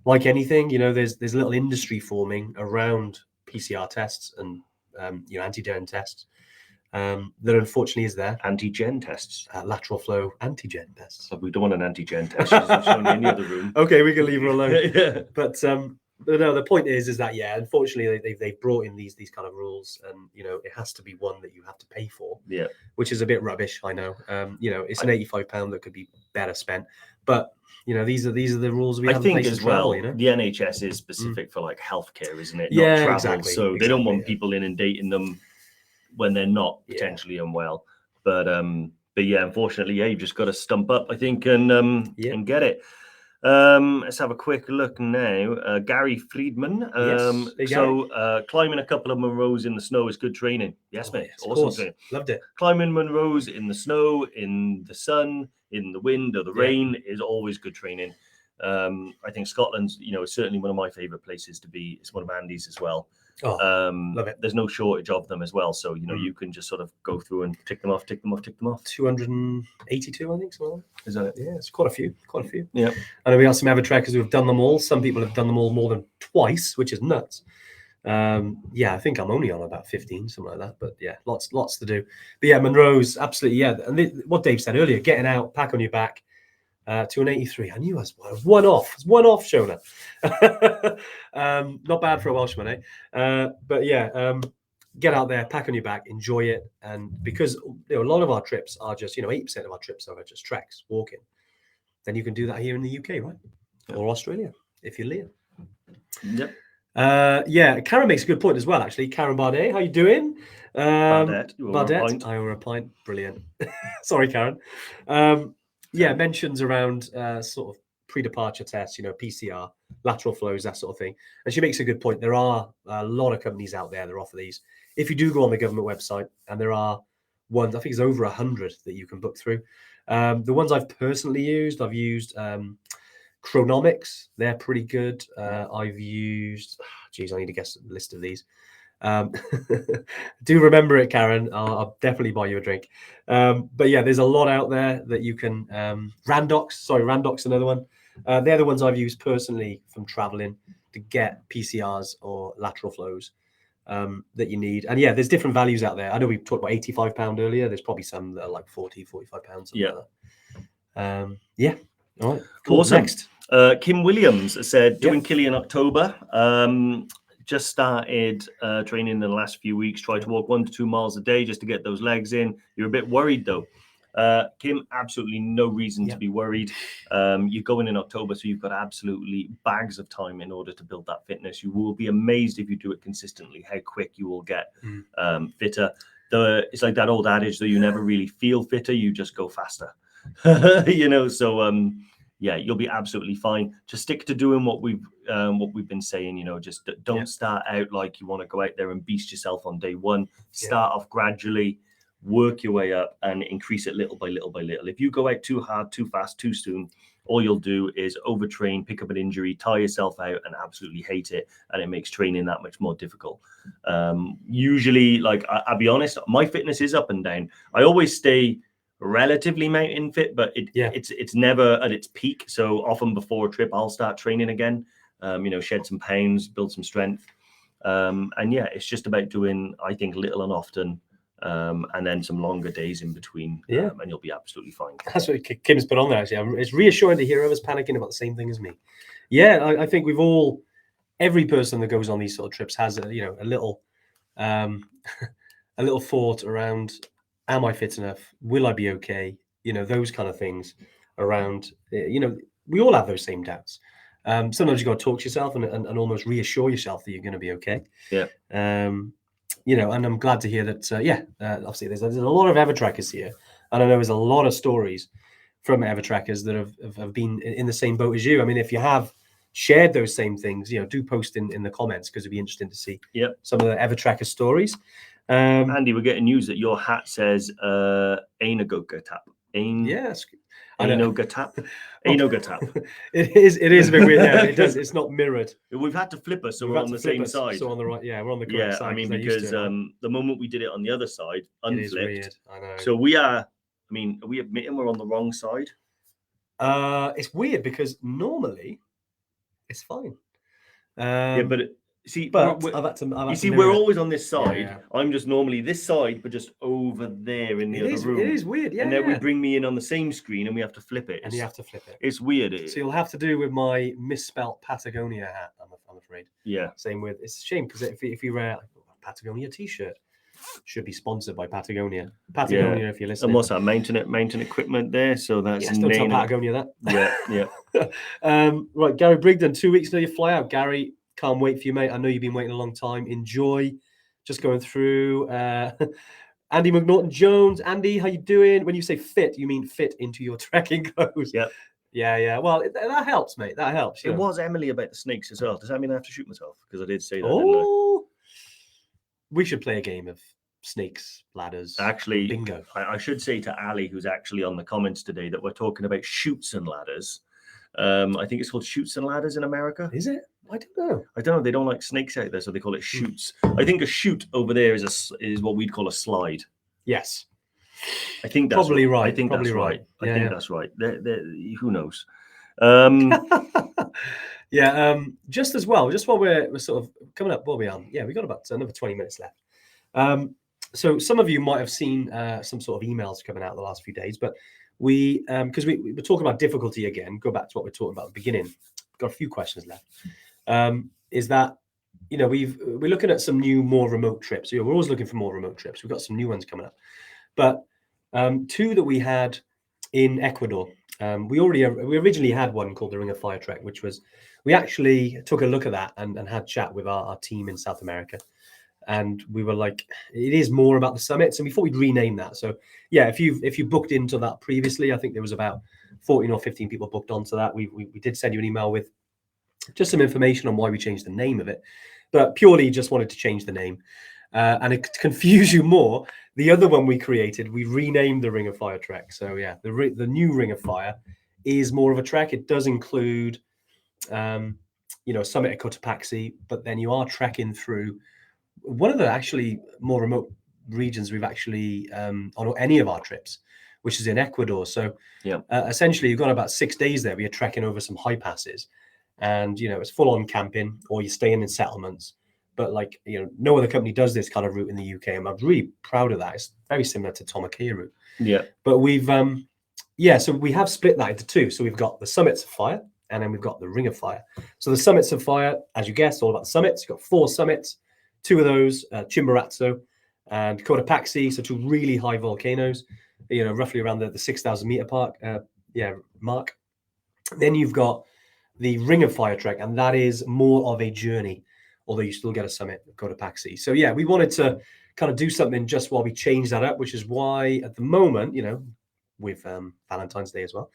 S1: like anything, there's little industry forming around PCR tests and, antigen tests. That unfortunately is there.
S2: Antigen tests.
S1: Lateral flow antigen tests.
S2: So we don't want an antigen test. She's not showing any other room.
S1: Okay, we can leave her alone. But no, the point is that, unfortunately they've brought in these kind of rules, and it has to be one that you have to pay for.
S2: Yeah.
S1: Which is a bit rubbish, I know. It's an £85 that could be better spent. But these are the rules we have in place as well.
S2: The NHS is specific for like healthcare, isn't it?
S1: Yeah,
S2: not travel.
S1: exactly.
S2: So they don't want people inundating them when they're not potentially unwell. But yeah, unfortunately, you've just got to stump up, I think, and get it. Let's have a quick look now. Gary Friedman. Climbing a couple of Munros in the snow is good training. Yes, mate. Awesome training.
S1: Loved it.
S2: Climbing Munros in the snow, in the sun, in the wind or the rain is always good training. I think Scotland's, is certainly one of my favorite places to be. It's one of Andy's as well.
S1: Love it.
S2: There's no shortage of them as well. So, you can just sort of go through and tick them off.
S1: 282, I think. So
S2: is that it?
S1: Yeah, it's quite a few. Yeah. I know we have some avid trekkers who have done them all. Some people have done them all more than twice, which is nuts. I think I'm only on about 15, something like that. But yeah, lots to do. But yeah, Munro's absolutely, yeah. And what Dave said earlier, getting out, pack on your back, to an 83. I knew I was one off. It's one off, Shona. Not bad for a Welshman, eh? But yeah, get out there, pack on your back, enjoy it. And because a lot of our trips are just, 8% of our trips are just treks, walking. Then you can do that here in the UK, right? Yep. Or Australia, if you're Leah.
S2: Yep.
S1: Karen makes a good point as well, actually. Karen Bardet, how you doing?
S2: Bardet,
S1: I owe her a pint. Brilliant. Sorry, Karen. Mentions around sort of pre-departure tests, PCR, lateral flows, that sort of thing. And she makes a good point. There are a lot of companies out there that offer these. If you do go on the government website, and there are ones, I think it's over 100 that you can book through. The ones I've personally used, I've used Chronomics. They're pretty good. I've used, I need to guess the list of these. Do remember it, Karen. I'll definitely buy you a drink. But yeah, there's a lot out there that you can. Randox, another one. They're the ones I've used personally from traveling to get PCRs or lateral flows that you need. And yeah, there's different values out there. I know we talked about £85 earlier. There's probably some that are like £40-45.
S2: Yeah.
S1: Like all right. Cool.
S2: Awesome.
S1: Next.
S2: Kim Williams said, doing Killy in October. Just started training in the last few weeks. Try to walk 1 to 2 miles a day just to get those legs in. You're a bit worried though. Kim, absolutely no reason to be worried. You're going in October, so you've got absolutely bags of time in order to build that fitness. You will be amazed if you do it consistently, how quick you will get fitter. It's like that old adage that you never really feel fitter, you just go faster. You'll be absolutely fine. Just stick to doing what we've been saying. Just don't start out like you want to go out there and beast yourself on day one. Start off gradually, work your way up, and increase it little by little by little. If you go out too hard, too fast, too soon, all you'll do is overtrain, pick up an injury, tire yourself out, and absolutely hate it. And it makes training that much more difficult. Usually, I'll be honest, my fitness is up and down. I always stay relatively mountain fit, but it's never at its peak. So often before a trip, I'll start training again, shed some pounds, build some strength. It's just about doing, I think, little and often, and then some longer days in between, and you'll be absolutely fine. That's
S1: what Kim's put on there, actually. It's reassuring to hear others panicking about the same thing as me. Yeah, I think every person that goes on these sort of trips has a little thought around, am I fit enough? Will I be okay? Those kind of things around, we all have those same doubts. Sometimes you got to talk to yourself and almost reassure yourself that you're going to be okay.
S2: Yeah.
S1: You know, and I'm glad to hear that. Obviously there's a lot of Evertrackers here, and I know there's a lot of stories from Evertrackers that have been in the same boat as you. I mean, if you have shared those same things, you know, do post in the comments, because it'd be interesting to see some of the Evertracker stories.
S2: Andy, we're getting news that your hat says "Ain't a go tap."
S1: Yes.
S2: Ain't no go tap. Ain't no go tap.
S1: It is a bit weird. Yeah, it does. It's not mirrored.
S2: We've had to flip us, so we're on the same side.
S1: So on the right, we're on the correct side.
S2: I mean, because the moment we did it on the other side, unflipped. It is weird.
S1: I know.
S2: So we are. I mean, are we admitting we're on the wrong side?
S1: It's weird because normally it's fine.
S2: But we're always on this side. Yeah. I'm just normally this side, but just over there in the other room.
S1: It is weird, yeah.
S2: And then we bring me in on the same screen, and we have to flip it.
S1: And you have to flip it.
S2: It's weird.
S1: So you'll have to do with my misspelt Patagonia hat. I'm afraid.
S2: Yeah.
S1: Same with. It's a shame because if you wear a Patagonia T-shirt, should be sponsored by Patagonia. Patagonia, if you're listening.
S2: And what's that mountain equipment there? So that's
S1: don't tell Patagonia that.
S2: Yeah.
S1: Right, Gary Brigden, 2 weeks till you fly out. Gary, can't wait for you, mate. I know you've been waiting a long time. Enjoy. Just going through. Andy McNaughton Jones. Andy, how you doing? When you say fit, you mean fit into your trekking clothes.
S2: Yep.
S1: Yeah. Well, that helps, mate. That helps.
S2: It was Emily about the snakes as well. Does that mean I have to shoot myself? Because I did say that.
S1: Oh, we should play a game of snakes, ladders.
S2: Actually,
S1: bingo.
S2: I should say to Ali, who's actually on the comments today, that we're talking about chutes and ladders. I think it's called chutes and ladders in America.
S1: Is it? I don't know.
S2: They don't like snakes out there, so they call it chutes. I think a chute over there is what we'd call a slide.
S1: Yes.
S2: I think that's
S1: probably right.
S2: I think
S1: probably
S2: that's right. I think that's right. Who knows?
S1: Just as well, just while we're sort of coming up, what are we on? Yeah, we got about another 20 minutes left. So some of you might have seen some sort of emails coming out the last few days, but we because we were talking about difficulty again. Go back to what we we're talking about at the beginning. Got a few questions left. Is that we're looking at some new, more remote trips. We're always looking for more remote trips. We've got some new ones coming up, but two that we had in Ecuador. We originally had one called the Ring of Fire Trek, which was, we actually took a look at that and had chat with our team in South America. And we were like, it is more about the summits. And we thought we'd rename that. So yeah, if you booked into that previously, I think there was about 14 or 15 people booked onto that. We did send you an email with just some information on why we changed the name of it, but purely just wanted to change the name. And to confuse you more, the other one we created, we renamed the Ring of Fire Trek. So yeah, the new Ring of Fire is more of a trek. It does include, summit at Cotopaxi, but then you are trekking through one of the actually more remote regions we've actually on any of our trips, which is in Ecuador. So essentially you've got about 6 days there. We are trekking over some high passes, and it's full on camping, or you're staying in settlements. But no other company does this kind of route in the UK, and I'm really proud of that. It's very similar to Tomokia route. Yeah. But we've so we have split that into two. So we've got the Summits of Fire, and then we've got the Ring of Fire. So the Summits of Fire, as you guessed, all about the summits. You've got 4 summits. 2 of those, Chimborazo and Cotopaxi, so 2 really high volcanoes, roughly around the 6,000 meter mark. Then you've got the Ring of Fire Trek, and that is more of a journey, although you still get a summit at Cotopaxi. So yeah, we wanted to kind of do something just while we change that up, which is why at the moment, with Valentine's Day as well,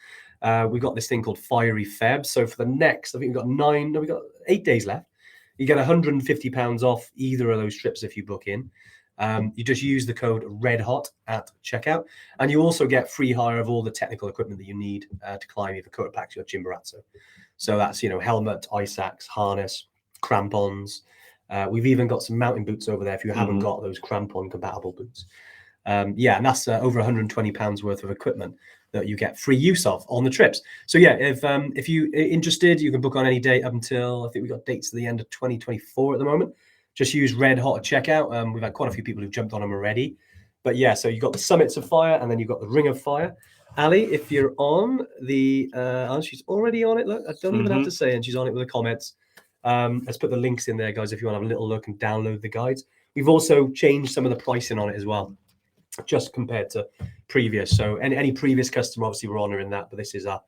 S1: we've got this thing called Fiery Feb. So for the next, I think we've got 8 days left. You get £150 off either of those trips if you book in. You just use the code REDHOT at checkout, and you also get free hire of all the technical equipment that you need to climb either Cotopaxi or Chimborazo. So that's helmet, ice axe, harness, crampons. We've even got some mountain boots over there if you haven't got those crampon compatible boots. And that's over £120 worth of equipment that you get free use of on the trips. So yeah, if you're interested, you can book on any date up until, I think we've got dates to the end of 2024 at the moment. Just use Red Hot at checkout. We've had quite a few people who've jumped on them already. But yeah, so you've got the Summits of Fire, and then you've got the Ring of Fire. Ali, if you're on the, she's already on it. Look, I don't even have to say, and she's on it with the comments. Let's put the links in there, guys, if you want to have a little look and download the guides. We've also changed some of the pricing on it as well, just compared to previous. So any previous customer, obviously, we're honouring that, but this is our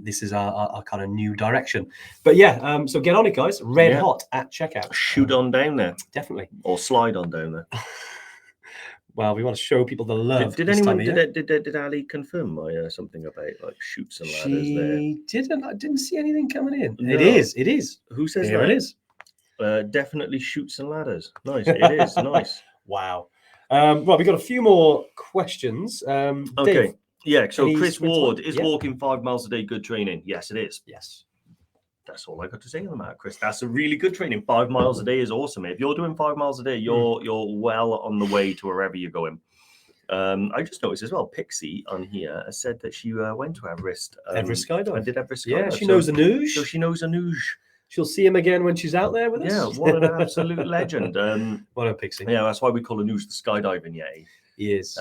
S1: this is our kind of new direction. But yeah, so get on it, guys. Red hot at checkout.
S2: Shoot on down there.
S1: Definitely.
S2: Or slide on down there.
S1: Well, we want to show people the love.
S2: Did anyone did Ali confirm my something about like shoots and ladders there?
S1: She didn't. I didn't see anything coming in.
S2: No.
S1: It is.
S2: Who says
S1: There
S2: that?
S1: it is.
S2: Definitely shoots and ladders. Nice. It is nice.
S1: Wow. Right, we've got a few more questions.
S2: Okay.
S1: Dave,
S2: Yeah. So
S1: any
S2: Chris
S1: sprint
S2: Ward
S1: time?
S2: is
S1: Yeah.
S2: walking 5 miles a day. Good training. Yes, it is.
S1: Yes.
S2: That's all I got to say on the matter, Chris. That's a really good training. 5 miles a day is awesome. If you're doing 5 miles a day, you're well on the way to wherever you're going. I just noticed as well, Pixie on here said that she went to Everest.
S1: Everest Skydive.
S2: And did Everest Skydive.
S1: Yeah, she knows Anuj.
S2: So she knows Anuj.
S1: She'll see him again when she's out there with us.
S2: Yeah, what an absolute legend.
S1: What a Pixie.
S2: Yeah, that's why we call Anuj the skydiving yay.
S1: He is.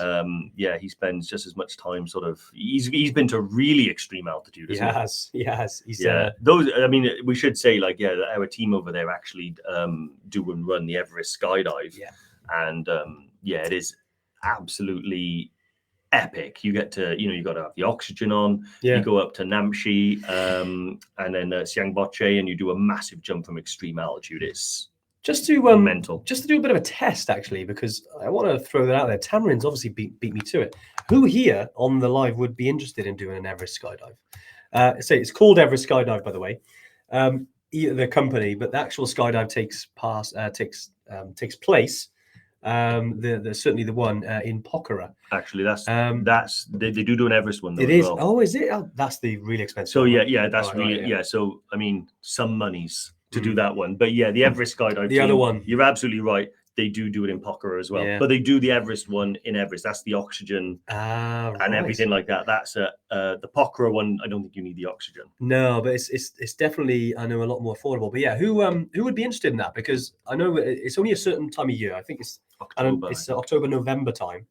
S2: Yeah, he spends just as much time sort of. He's been to really extreme altitude.
S1: He has. He's,
S2: those. I mean, we should say like our team over there actually do and run the Everest Skydive.
S1: Yeah,
S2: and it is absolutely epic. You get to, you got to have the oxygen on.
S1: Yeah.
S2: You go up to Namche, and then Siangboche, and you do a massive jump from extreme altitude. It's
S1: just to
S2: mental.
S1: Just to do a bit of a test, actually, because I want to throw that out there. Tamarin's obviously beat me to it. Who here on the live would be interested in doing an Everest Skydive? So it's called Everest Skydive, by the way. The company, but the actual skydive takes place. Certainly the one in Pokhara.
S2: Actually, that's they do an Everest one. Though,
S1: it is.
S2: well.
S1: Oh, is it? Oh, that's the really expensive.
S2: So
S1: one.
S2: that's
S1: right,
S2: really
S1: right, yeah.
S2: So I mean, some monies to do that one, but yeah, the Everest Skydive.
S1: The other one.
S2: You're absolutely right. They do it in Pokhara as well, but they do the Everest one in Everest. That's the oxygen and everything like that. That's the Pokhara one. I don't think you need the oxygen.
S1: No, but it's definitely, I know, a lot more affordable. But yeah, who would be interested in that? Because I know it's only a certain time of year. I think it's October, November time.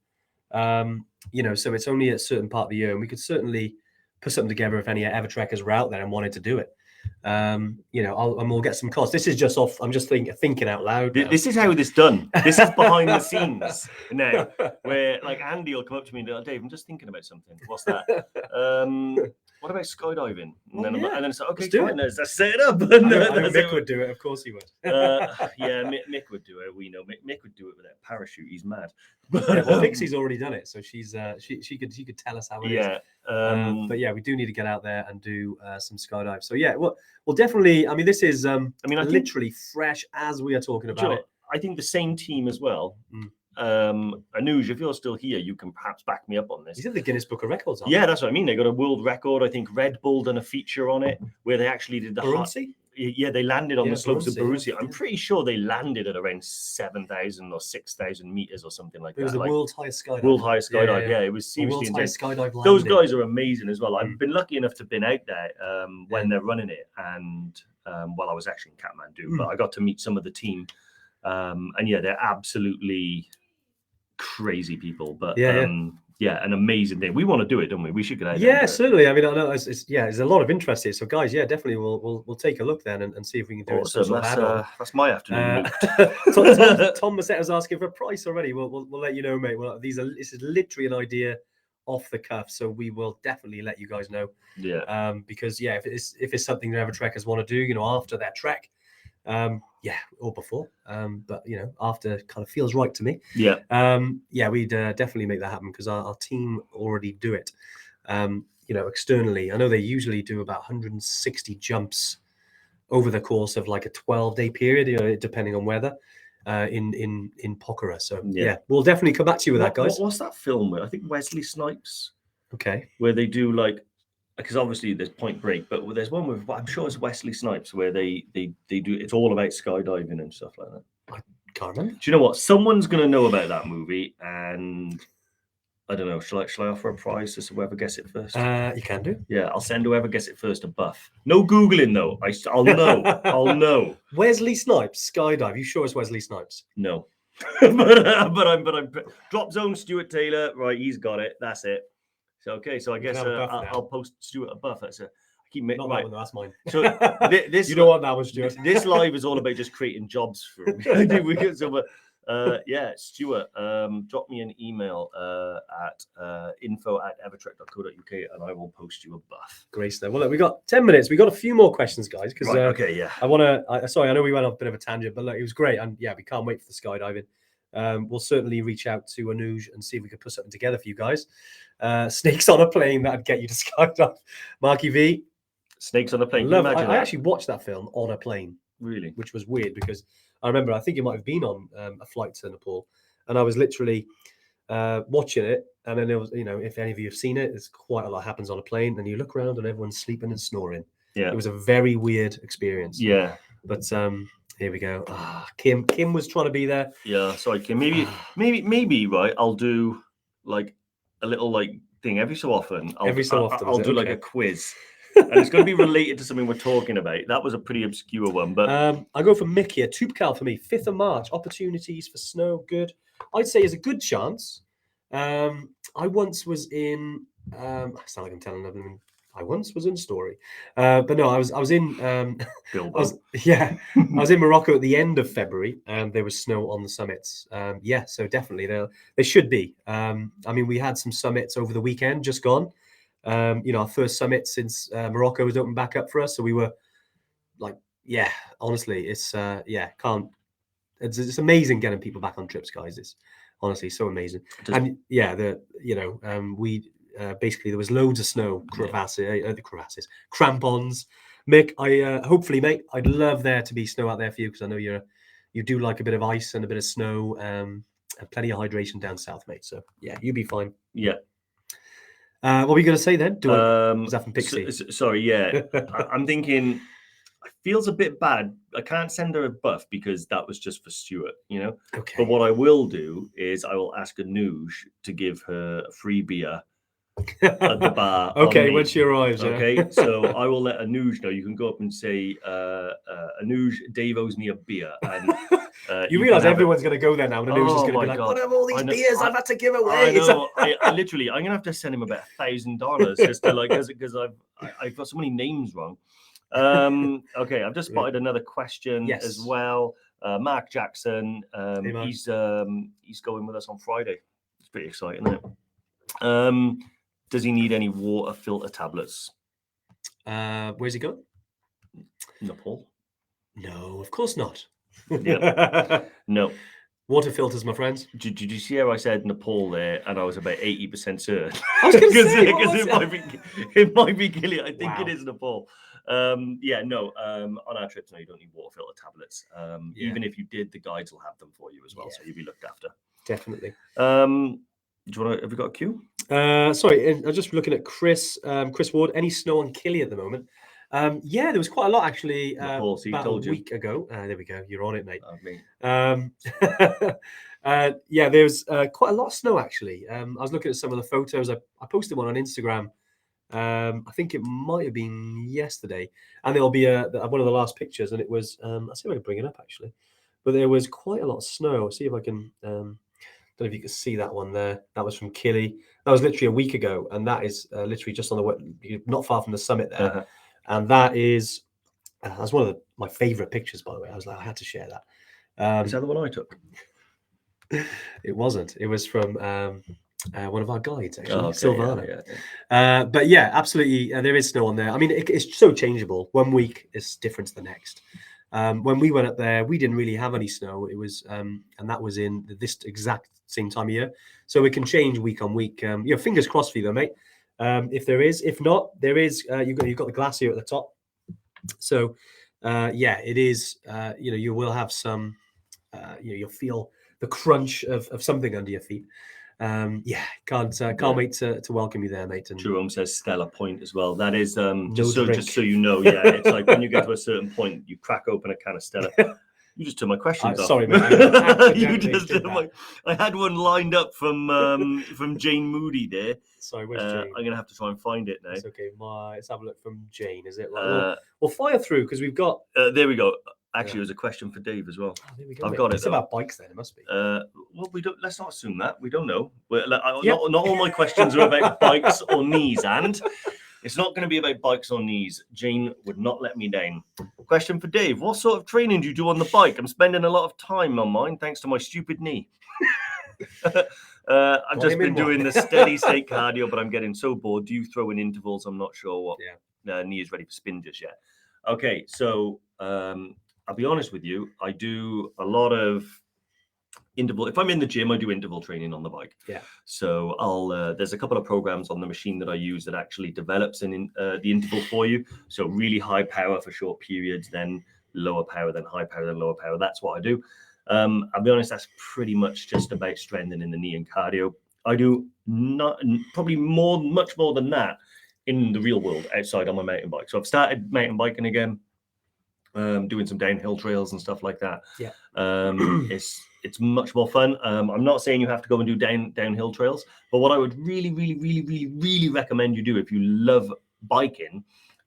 S1: So it's only a certain part of the year, and we could certainly put something together if any Evertrekkers were out there and wanted to do it. And we'll get some costs. This is just off. I'm just thinking out loud. Now.
S2: This is how this done. This is behind the scenes now, where like Andy will come up to me and go, "Dave, I'm just thinking about something. What's that? What about skydiving?" And then it's like, "Okay, fine, let's set it up."
S1: I know Mick would do it. Of course he would.
S2: Mick would do it. We know Mick would do it without a parachute. He's mad.
S1: Pixie's already done it, so she could tell us how it is. But yeah, we do need to get out there and do some skydive. So yeah, well definitely. I mean, this is literally fresh as we are talking about it.
S2: I think the same team as well. Anuj, if you're still here, you can perhaps back me up on this.
S1: He's in the Guinness Book of Records.
S2: Yeah, that's what I mean. They got a world record. I think Red Bull done a feature on it where they actually did the
S1: Barunsi?
S2: Yeah, they landed on the slopes of
S1: Barunsi.
S2: Barunsi. I'm pretty sure they landed at around 7,000 or 6,000 meters or something like that.
S1: It was the world's highest skydive.
S2: World highest skydive. Yeah, it was seriously
S1: highest skydive landing.
S2: Those guys are amazing as well. I've been lucky enough to been out there when they're running it, and while I was actually in Kathmandu, but I got to meet some of the team, and yeah, they're absolutely crazy people. But an amazing day. We want to do it, don't we? We should get out there.
S1: Yeah, certainly. I mean, I know there's a lot of interest here. So guys, yeah, definitely we'll take a look then and see if we can do
S2: awesome.
S1: it.
S2: That's my afternoon.
S1: Tom Massett was asking for a price already. We'll let you know, mate. Well, this is literally an idea off the cuff, so we will definitely let you guys know.
S2: Yeah.
S1: Because if it's something that Evertrekkers want to do, after their trek, or before, but after kind of feels right to me. We'd definitely make that happen because our team already do it. Externally, I know they usually do about 160 jumps over the course of like a 12-day period, depending on weather, in Pokhara. So we'll definitely come back to you with that, guys.
S2: What's that film with? I think Wesley Snipes.
S1: Okay.
S2: Where they do like, because obviously there's Point Break, but there's one with, I'm sure it's Wesley Snipes, where they do, it's all about skydiving and stuff like that.
S1: I can't remember.
S2: Do you know what? Someone's going to know about that movie, and I don't know. Shall I offer a prize to whoever gets it first?
S1: You can do.
S2: Yeah, I'll send whoever gets it first a buff. No Googling though. I'll know. I'll know.
S1: Wesley Snipes skydive. You sure it's Wesley Snipes?
S2: No. but I'm drop zone Stuart Taylor. Right, he's got it. That's it. So okay, so I guess I'll post Stuart a buff. That's
S1: Not that one, that's mine.
S2: So this
S1: you know what that was, Stuart.
S2: This live is all about just creating jobs for me. Yeah, Stuart, drop me an email at info@evertrek.co.uk and I will post you a buff.
S1: Great stuff. Well, look, we got 10 minutes. We got a few more questions, guys. Because
S2: okay, yeah.
S1: Sorry, I know we went off a bit of a tangent, but look, it was great, and yeah, we can't wait for the skydiving. We'll certainly reach out to Anuj and see if we can put something together for you guys. Snakes on a plane, that'd get you to skydive. Marky V.
S2: Snakes on a plane.
S1: I actually watched that film on a plane.
S2: Really?
S1: Which was weird because I remember, I think it might have been on a flight to Nepal, and I was literally watching it, and then there was, if any of you have seen it, there's quite a lot happens on a plane, and you look around and everyone's sleeping and snoring.
S2: Yeah.
S1: It was a very weird experience.
S2: Yeah.
S1: But here we go. Kim was trying to be there.
S2: Yeah, sorry, Kim. Maybe right. I'll do like a little thing every so often. I'll do like a quiz. And it's going to be related to something we're talking about. That was a pretty obscure one, but
S1: I go for Mick here. Toopcal for me. 5th of March. Opportunities for snow. Good. I'd say is a good chance. I once was in. I sound like I'm telling them. I once was in Story, but no, I was in. I was in Morocco at the end of February, and there was snow on the summits. So definitely they should be. I mean, we had some summits over the weekend, just gone. Our first summit since Morocco was opened back up for us, so we were like, honestly, it's it's amazing getting people back on trips, guys. It's honestly so amazing. And we basically there was loads of snow, crevasses, crampons. Mick, hopefully, mate, I'd love there to be snow out there for you, because I know you do like a bit of ice and a bit of snow, and plenty of hydration down south, mate. So yeah, you'll be fine.
S2: Yeah.
S1: What were you going to say then? Was that from Pixie?
S2: Sorry, yeah. I'm thinking it feels a bit bad. I can't send her a buff because that was just for Stuart, Okay. But what I will do is I will ask Anuj to give her a free beer at the bar.
S1: Okay, when she arrives.
S2: Okay, so I will let Anuj know. You can go up and say, Anuj, Dave owes me a beer. And
S1: you realise everyone's going to go there now, and Anuj is going to be like, what are all these beers I've had to give away?
S2: I know. I literally, I'm going to have to send him about $1,000 just to because I've got so many names wrong. Okay, I've just spotted another question as well. Mark Jackson, he's going with us on Friday. It's pretty exciting, isn't it? Does he need any water filter tablets?
S1: Where's he going?
S2: Nepal.
S1: No, of course not.
S2: Yeah. No.
S1: Water filters, my friends.
S2: Did you see how I said Nepal there, and I was about 80% certain?
S1: I was going to say
S2: it might be Gilead. I think it is Nepal. On our trips, no, you don't need water filter tablets. Even if you did, the guides will have them for you as well, so you'll be looked after.
S1: Definitely.
S2: Have we got a queue?
S1: Sorry, I'm just looking at Chris Ward. Any snow on Killy at the moment? There was quite a lot actually. About a week ago. There we go. You're on it, mate. There's quite a lot of snow actually. I was looking at some of the photos. I posted one on Instagram. I think it might have been yesterday, and there'll be one of the last pictures, and it was. I'll see if I can bring it up actually. But there was quite a lot of snow. I'll see if I can. Don't know if you can see that one there. That was from Killy. That was literally a week ago, and that is literally just on the not far from the summit there. Uh-huh. And that is that's one of my favorite pictures, by the way. I was like, I had to share that.
S2: Is that the one I took?
S1: It wasn't. It was from one of our guides, actually, Silvana.
S2: Yeah.
S1: But yeah, absolutely, there is snow on there. I mean, it's so changeable. One week is different to the next. When we went up there, we didn't really have any snow. It was, and that was in this exact same time of year. So it can change week on week. Fingers crossed for you, though, mate. If there is, if not, there is. You've got the glacier at the top. So, it is. You will have some. You'll feel the crunch of something under your feet. Can't wait to welcome you there, mate. And
S2: Jerome says Stella Point as well. That is just so you know. Yeah, it's like when you get to a certain point, you crack open a can of Stella. You just took my questions off.
S1: Sorry, mate.
S2: I had one lined up from Jane Moody there.
S1: Sorry, where's Jane?
S2: I'm gonna have to try and find it now.
S1: It's okay. Let's have a look from Jane. Is it? We'll fire through because we've got.
S2: There we go. Actually, it was a question for Dave as well.
S1: Oh, there we go.
S2: I've got it.
S1: It's about bikes, then it must be.
S2: We don't. Let's not assume that. We don't know. Not all my questions are about bikes or knees. And It's not going to be about bikes or knees. Jane would not let me down. Question for Dave. What sort of training do you do on the bike? I'm spending a lot of time on mine thanks to my stupid knee. I've just been doing the steady state cardio, but I'm getting so bored. Do you throw in intervals? I'm not sure what knee is ready for spin just yet. Okay, so I'll be honest with you. I do a lot of interval. If I'm in the gym, I do interval training on the bike.
S1: Yeah.
S2: So I'll there's a couple of programs on the machine that I use that actually develops the interval for you. So really high power for short periods, then lower power, then high power, then lower power. That's what I do. I'll be honest, that's pretty much just about strengthening the knee and cardio. I do probably much more than that in the real world outside on my mountain bike. So I've started mountain biking again, doing some downhill trails and stuff like that.
S1: Yeah.
S2: It's much more fun. I'm not saying you have to go and do downhill trails, but what I would really recommend you do if you love biking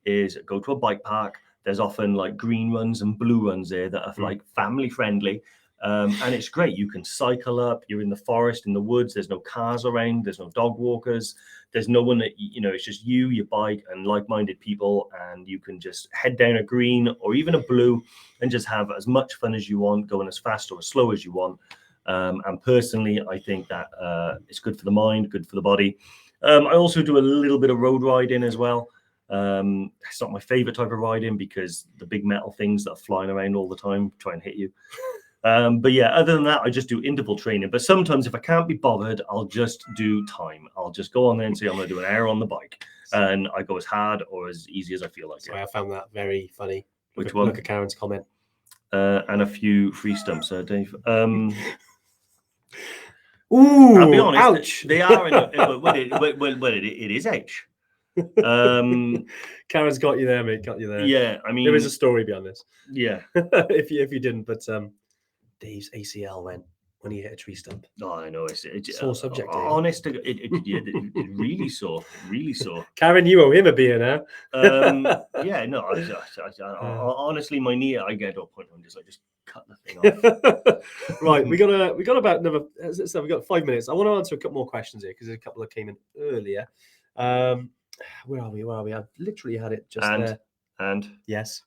S2: is go to a bike park. There's often like green runs and blue runs there that are like family friendly. And it's great. You can cycle up. You're in the forest, in the woods. There's no cars around. There's no dog walkers. There's no one that, it's just you, your bike, and like-minded people. And you can just head down a green or even a blue and just have as much fun as you want, going as fast or as slow as you want. And personally, I think that it's good for the mind, good for the body. I also do a little bit of road riding as well. It's not my favorite type of riding because the big metal things that are flying around all the time try and hit you. But yeah, other than that, I just do interval training. But sometimes if I can't be bothered, I'll just do time. I'll just go on there and say, I'm going to do an hour on the bike. And I go as hard or as easy as I feel like.
S1: Sorry, I found that very funny.
S2: Which one?
S1: Look at Karen's comment.
S2: And a few free stumps, Dave.
S1: Ooh,
S2: I'll be honest,
S1: ouch.
S2: They are it is ouch.
S1: Karen's got you there, mate. Got you there.
S2: Yeah, I mean,
S1: there is a story behind this.
S2: Yeah.
S1: if you didn't, but Dave's ACL went when he hit a tree stump.
S2: Oh, I know. It's
S1: sore subject.
S2: Honest, it really sore. Really sore.
S1: Karen, you owe him a beer now.
S2: Yeah, no. Honestly, my knee. I get to a point where I'm just cut the thing off.
S1: Right, we got about another. So we got 5 minutes. I want to answer a couple more questions here because there's a couple that came in earlier. Where are we? I literally had it just there.
S2: And
S1: yes.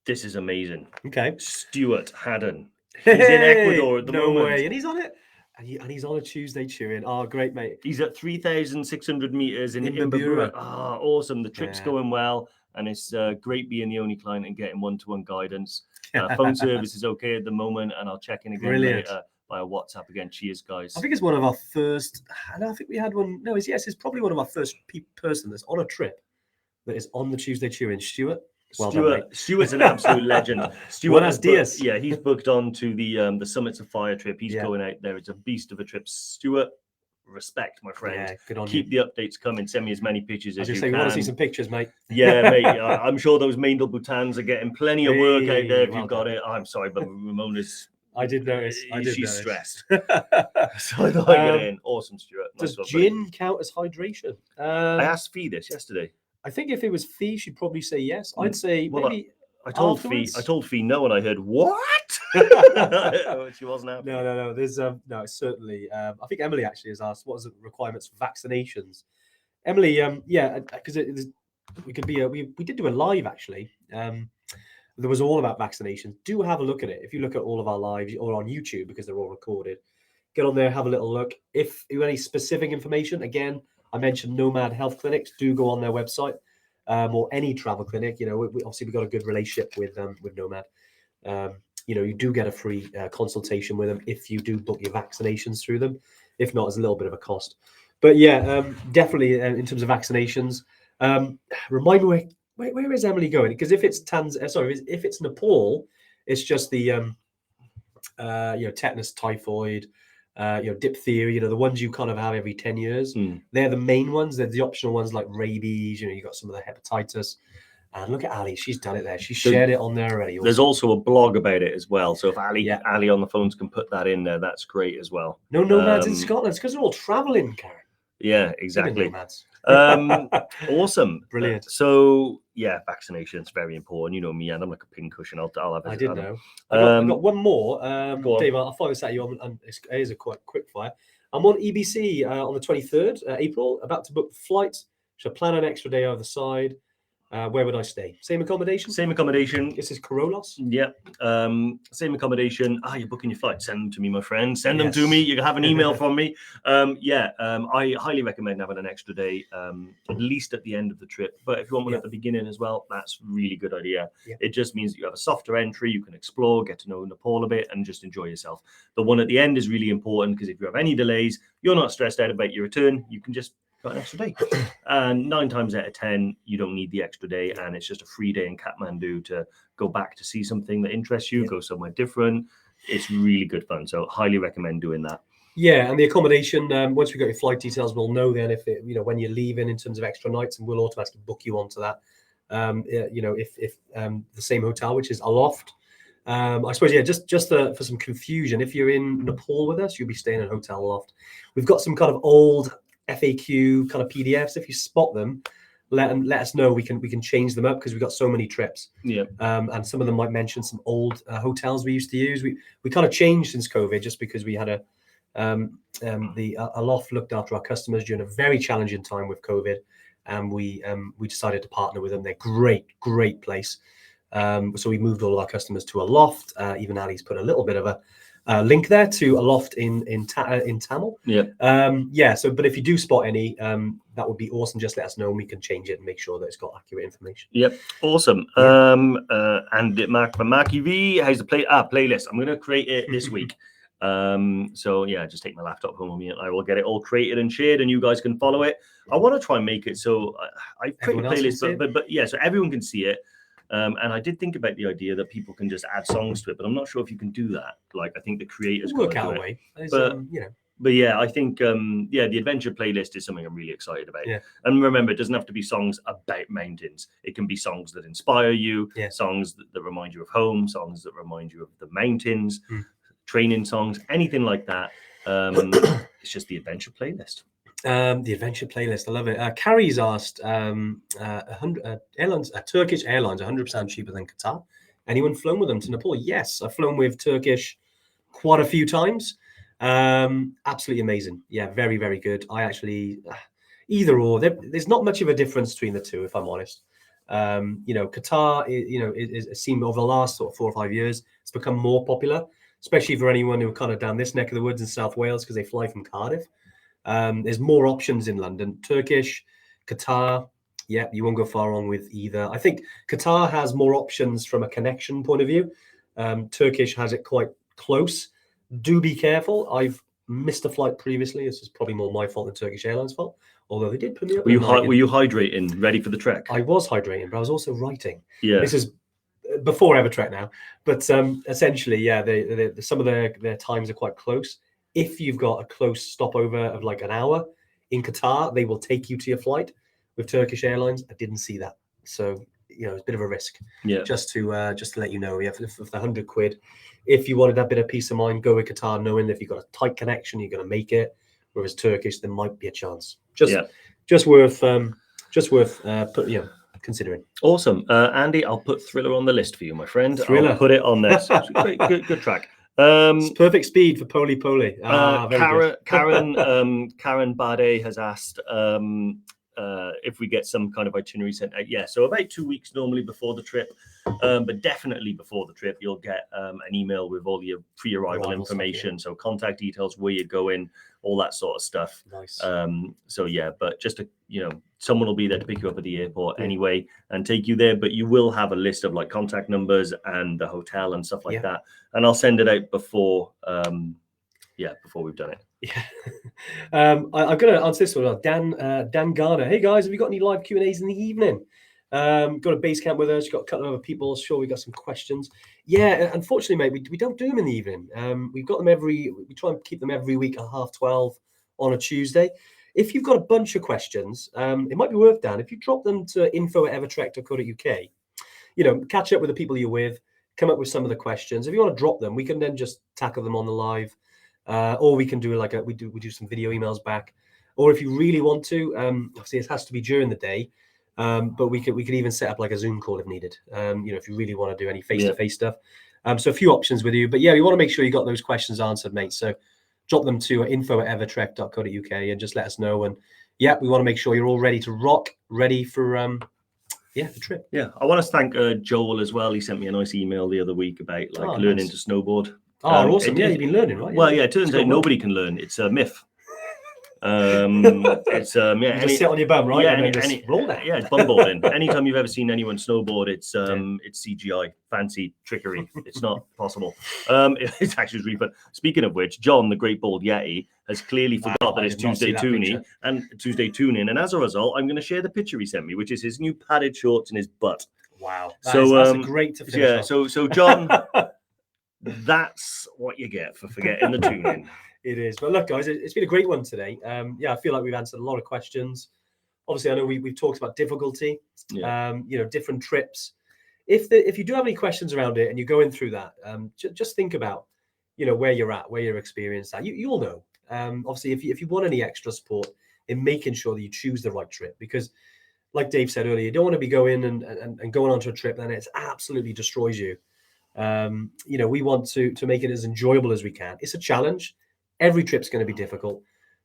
S2: This is amazing.
S1: Okay.
S2: Stuart Haddon. He's in Ecuador at the moment.
S1: No way. And he's on it. And he's on a Tuesday chewing. Oh, great, mate.
S2: He's at 3,600 meters in Imbabura. Oh, awesome. The trip's going well. And it's great being the only client and getting one-to-one guidance. Phone service is okay at the moment. And I'll check in again later via WhatsApp again. Cheers, guys.
S1: I think it's one of our first. I think we had one. No, it's probably one of our first person that's on a trip that is on the Tuesday chewing. Stuart. Well done,
S2: Stuart's an absolute legend.
S1: Stuart has Diaz.
S2: Yeah, he's booked on to the Summits of Fire trip. He's going out there. It's a beast of a trip. Stuart, respect, my friend.
S1: Yeah, good on
S2: Keep
S1: you.
S2: the updates coming. Send me as many pictures as you
S1: can.
S2: We
S1: want to see some pictures, mate.
S2: Yeah, mate. I'm sure those Maindel Boutans are getting plenty of work out there if you've got it. I'm sorry, but Ramona's.
S1: I did notice.
S2: She's stressed. So I thought I'd get it in. Awesome, Stuart.
S1: Does gin count as hydration?
S2: I asked Fee this yesterday.
S1: I think if it was Fee, she'd probably say yes. I'd say maybe.
S2: I told Fee no, and I heard what? She wasn't happy.
S1: No. There's no, certainly. I think Emily actually has asked what is the requirements for vaccinations. Emily, because we did do a live actually. There was all about vaccinations. Do have a look at it. If you look at all of our lives or on YouTube because they're all recorded, get on there, have a little look. If you have any specific information, again, I mentioned Nomad Health Clinics. Do go on their website. Or any travel clinic, we obviously we've got a good relationship with Nomad. You do get a free consultation with them if you do book your vaccinations through them. If not, it's a little bit of a cost. But yeah, definitely in terms of vaccinations. Remind me where is Emily going? Because if it's if it's Nepal, it's just the tetanus, typhoid. Diphtheria, the ones you kind of have every 10 years. They're the main ones. They're the optional ones like rabies. You got some of the hepatitis. And look at Ali. She's done it there. She's shared it on there already.
S2: There's also a blog about it as well. So if Ali on the phones can put that in there, that's great as well.
S1: No nomads in Scotland. It's because they're all traveling, Karen.
S2: Yeah, exactly. Awesome.
S1: Brilliant.
S2: So yeah, vaccinations very important. You know me, and I'm like a pincushion. I'll have.
S1: I didn't know. I got one more. Dave, I'll fire this at you. And it is a quite quick fire. I'm on EBC on the 23rd April, about to book flight Should I plan an extra day either side? Where would I stay? Same accommodation?
S2: Same accommodation.
S1: This is Corolos?
S2: Yeah. Same accommodation. You're booking your flight. Send them to me, my friend. Send them to me. You can have an email from me. I highly recommend having an extra day, at least at the end of the trip. But if you want one at the beginning as well, that's a really good idea. Yeah. It just means that you have a softer entry. You can explore, get to know Nepal a bit, and just enjoy yourself. The one at the end is really important because if you have any delays, you're not stressed out about your return. You can just got an extra day. And 9 times out of 10, you don't need the extra day. And it's just a free day in Kathmandu to go back to see something that interests you, go somewhere different. It's really good fun. So highly recommend doing that.
S1: Yeah, and the accommodation, once we got your flight details, we'll know then if it, when you're leaving in terms of extra nights, and we'll automatically book you onto that. If the same hotel, which is Aloft. I suppose, just for some confusion, if you're in Nepal with us, you'll be staying in Hotel Aloft. We've got some kind of old FAQ kind of PDFs. If you spot them, let us know. We can change them up because we've got so many trips.
S2: Yeah.
S1: And some of them might mention some old hotels we used to use. We kind of changed since COVID just because we had the Aloft looked after our customers during a very challenging time with COVID, and we decided to partner with them. They're great place. So we moved all of our customers to Aloft. Even Ali's put a little bit of a link there to Aloft in Tamil.
S2: Yeah.
S1: So, but if you do spot any, that would be awesome. Just let us know and we can change it and make sure that it's got accurate information.
S2: Yep. Awesome. And Marky V, how's the playlist? I'm going to create it this week. So yeah, just take my laptop home with me and I will get it all created and shared and you guys can follow it. I want to try and make it so I create a playlist, but yeah, so everyone can see it. And I did think about the idea that people can just add songs to it, but I'm not sure if you can do that. Like, I think the creators
S1: work out a way.
S2: But yeah, I think the adventure playlist is something I'm really excited about.
S1: Yeah.
S2: And remember, it doesn't have to be songs about mountains. It can be songs that inspire you, songs that remind you of home, songs that remind you of the mountains, training songs, anything like that. It's just the adventure playlist.
S1: The adventure playlist, I love it. Carrie's asked, Turkish Airlines 100% cheaper than Qatar. Anyone flown with them to Nepal? Yes, I've flown with Turkish quite a few times. Absolutely amazing. Yeah, very, very good. I actually, either or, there's not much of a difference between the two, if I'm honest. Qatar, is seen over the last sort of 4 or 5 years, it's become more popular, especially for anyone who are kind of down this neck of the woods in South Wales because they fly from Cardiff. There's more options in London. Turkish, Qatar, you won't go far wrong with either. I think Qatar has more options from a connection point of view. Turkish has it quite close. Do be careful. I've missed a flight previously. This is probably more my fault than Turkish Airlines' fault, although they did put me up.
S2: Were you hydrating, ready for the trek?
S1: I was hydrating, but I was also writing.
S2: Yeah.
S1: This is before Evertrek now. But essentially, some of their times are quite close. If you've got a close stopover of like an hour in Qatar, they will take you to your flight. With Turkish Airlines, I didn't see that. So, it's a bit of a risk.
S2: Yeah.
S1: Just to let you know, for the £100, if you wanted that bit of peace of mind, go with Qatar, knowing that if you've got a tight connection, you're going to make it. Whereas Turkish, there might be a chance. Just worth considering.
S2: Awesome. Andy, I'll put Thriller on the list for you, my friend.
S1: Thriller.
S2: I'll put it on there. So good track.
S1: It's perfect speed for Poli.
S2: Karen Bade has asked if we get some kind of itinerary sent out. Yeah, so about 2 weeks normally before the trip, but definitely before the trip, you'll get an email with all your pre-arrival information. So contact details, where you're going, all that sort of stuff.
S1: Nice.
S2: But just someone will be there to pick you up at the airport anyway and take you there. But you will have a list of like contact numbers and the hotel and stuff like that. And I'll send it out before we've done it.
S1: Yeah. I'm going to answer this one. Dan Garner. Hey guys, have you got any live Q&As in the evening? Got a base camp with us. Got a couple of other people. Sure, we got some questions. Yeah, unfortunately, mate, we don't do them in the evening. We've got them we try and keep them every week at 12:30 on a Tuesday. If you've got a bunch of questions, it might be worth, Dan, if you drop them to info@evertrek.co.uk, catch up with the people you're with, come up with some of the questions. If you want to drop them, we can then just tackle them on the live. Or we can do we do some video emails back, or if you really want to, obviously it has to be during the day, but we could even set up like a Zoom call if needed. If you really want to do any face-to-face stuff. So a few options with you, but you want to make sure you got those questions answered, mate. So drop them to info@evertrek.co.uk and just let us know, and yeah, we want to make sure you're all ready to rock, ready for the trip.
S2: Yeah, I want to thank Joel as well. He sent me a nice email the other week about learning
S1: nice.
S2: to snowboard.
S1: Oh, awesome! You've been learning, right?
S2: Well, yeah, it turns out nobody can learn. It's a myth. It's
S1: you just sit on your bum, right?
S2: Yeah,
S1: and then just roll down.
S2: Yeah, it's bumboarding. Anytime you've ever seen anyone snowboard, it's CGI, fancy trickery. It's not possible. It's actually really fun. Speaking of which, John, the Great Bald Yeti, has clearly forgot that it's Tuesday Toonie and Tuesday Tune-In, and as a result, I'm going to share the picture he sent me, which is his new padded shorts and his butt.
S1: Wow, that's a great to finish
S2: off. So John, that's what you get for forgetting the tune-in.
S1: It is. But look, guys, it's been a great one today. I feel like we've answered a lot of questions. Obviously, I know we've talked about difficulty, different trips. If you do have any questions around it and you're going through that, just think about, where you're at, where you're experienced at. You'll know. Obviously, if you want any extra support in making sure that you choose the right trip, because like Dave said earlier, you don't want to be going and going onto a trip and it absolutely destroys you. We want to make it as enjoyable as we can. It's a challenge. Every trip's going to be difficult,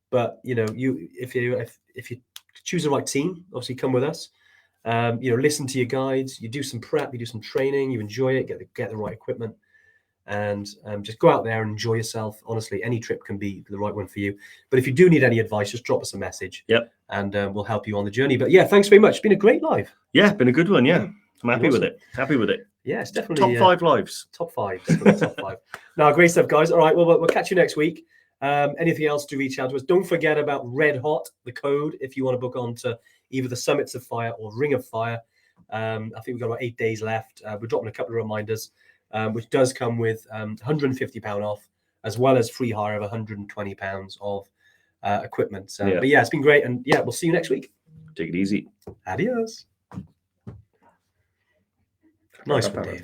S1: but if you choose the right team, obviously come with us. Listen to your guides. You do some prep, you do some training, you enjoy it, get the right equipment, and just go out there and enjoy yourself. Honestly, any trip can be the right one for you. But if you do need any advice, just drop us a message.
S2: Yep,
S1: and we'll help you on the journey. But yeah, thanks very much. It's been a great live.
S2: Yeah, been a good one. Yeah, I'm happy with it. Happy with it.
S1: Yeah, it's definitely
S2: top 5 lives.
S1: Top 5. Definitely top 5. No, great stuff, guys. All right, well, we'll catch you next week. Anything else, do reach out to us. Don't forget about Red Hot, the code, if you want to book on to either the Summits of Fire or Ring of Fire. I think we've got about 8 days left. We're dropping a couple of reminders, which does come with £150 off, as well as free hire of £120 of equipment. But yeah, it's been great. And yeah, we'll see you next week.
S2: Take it easy.
S1: Adios. Nice one, Dave.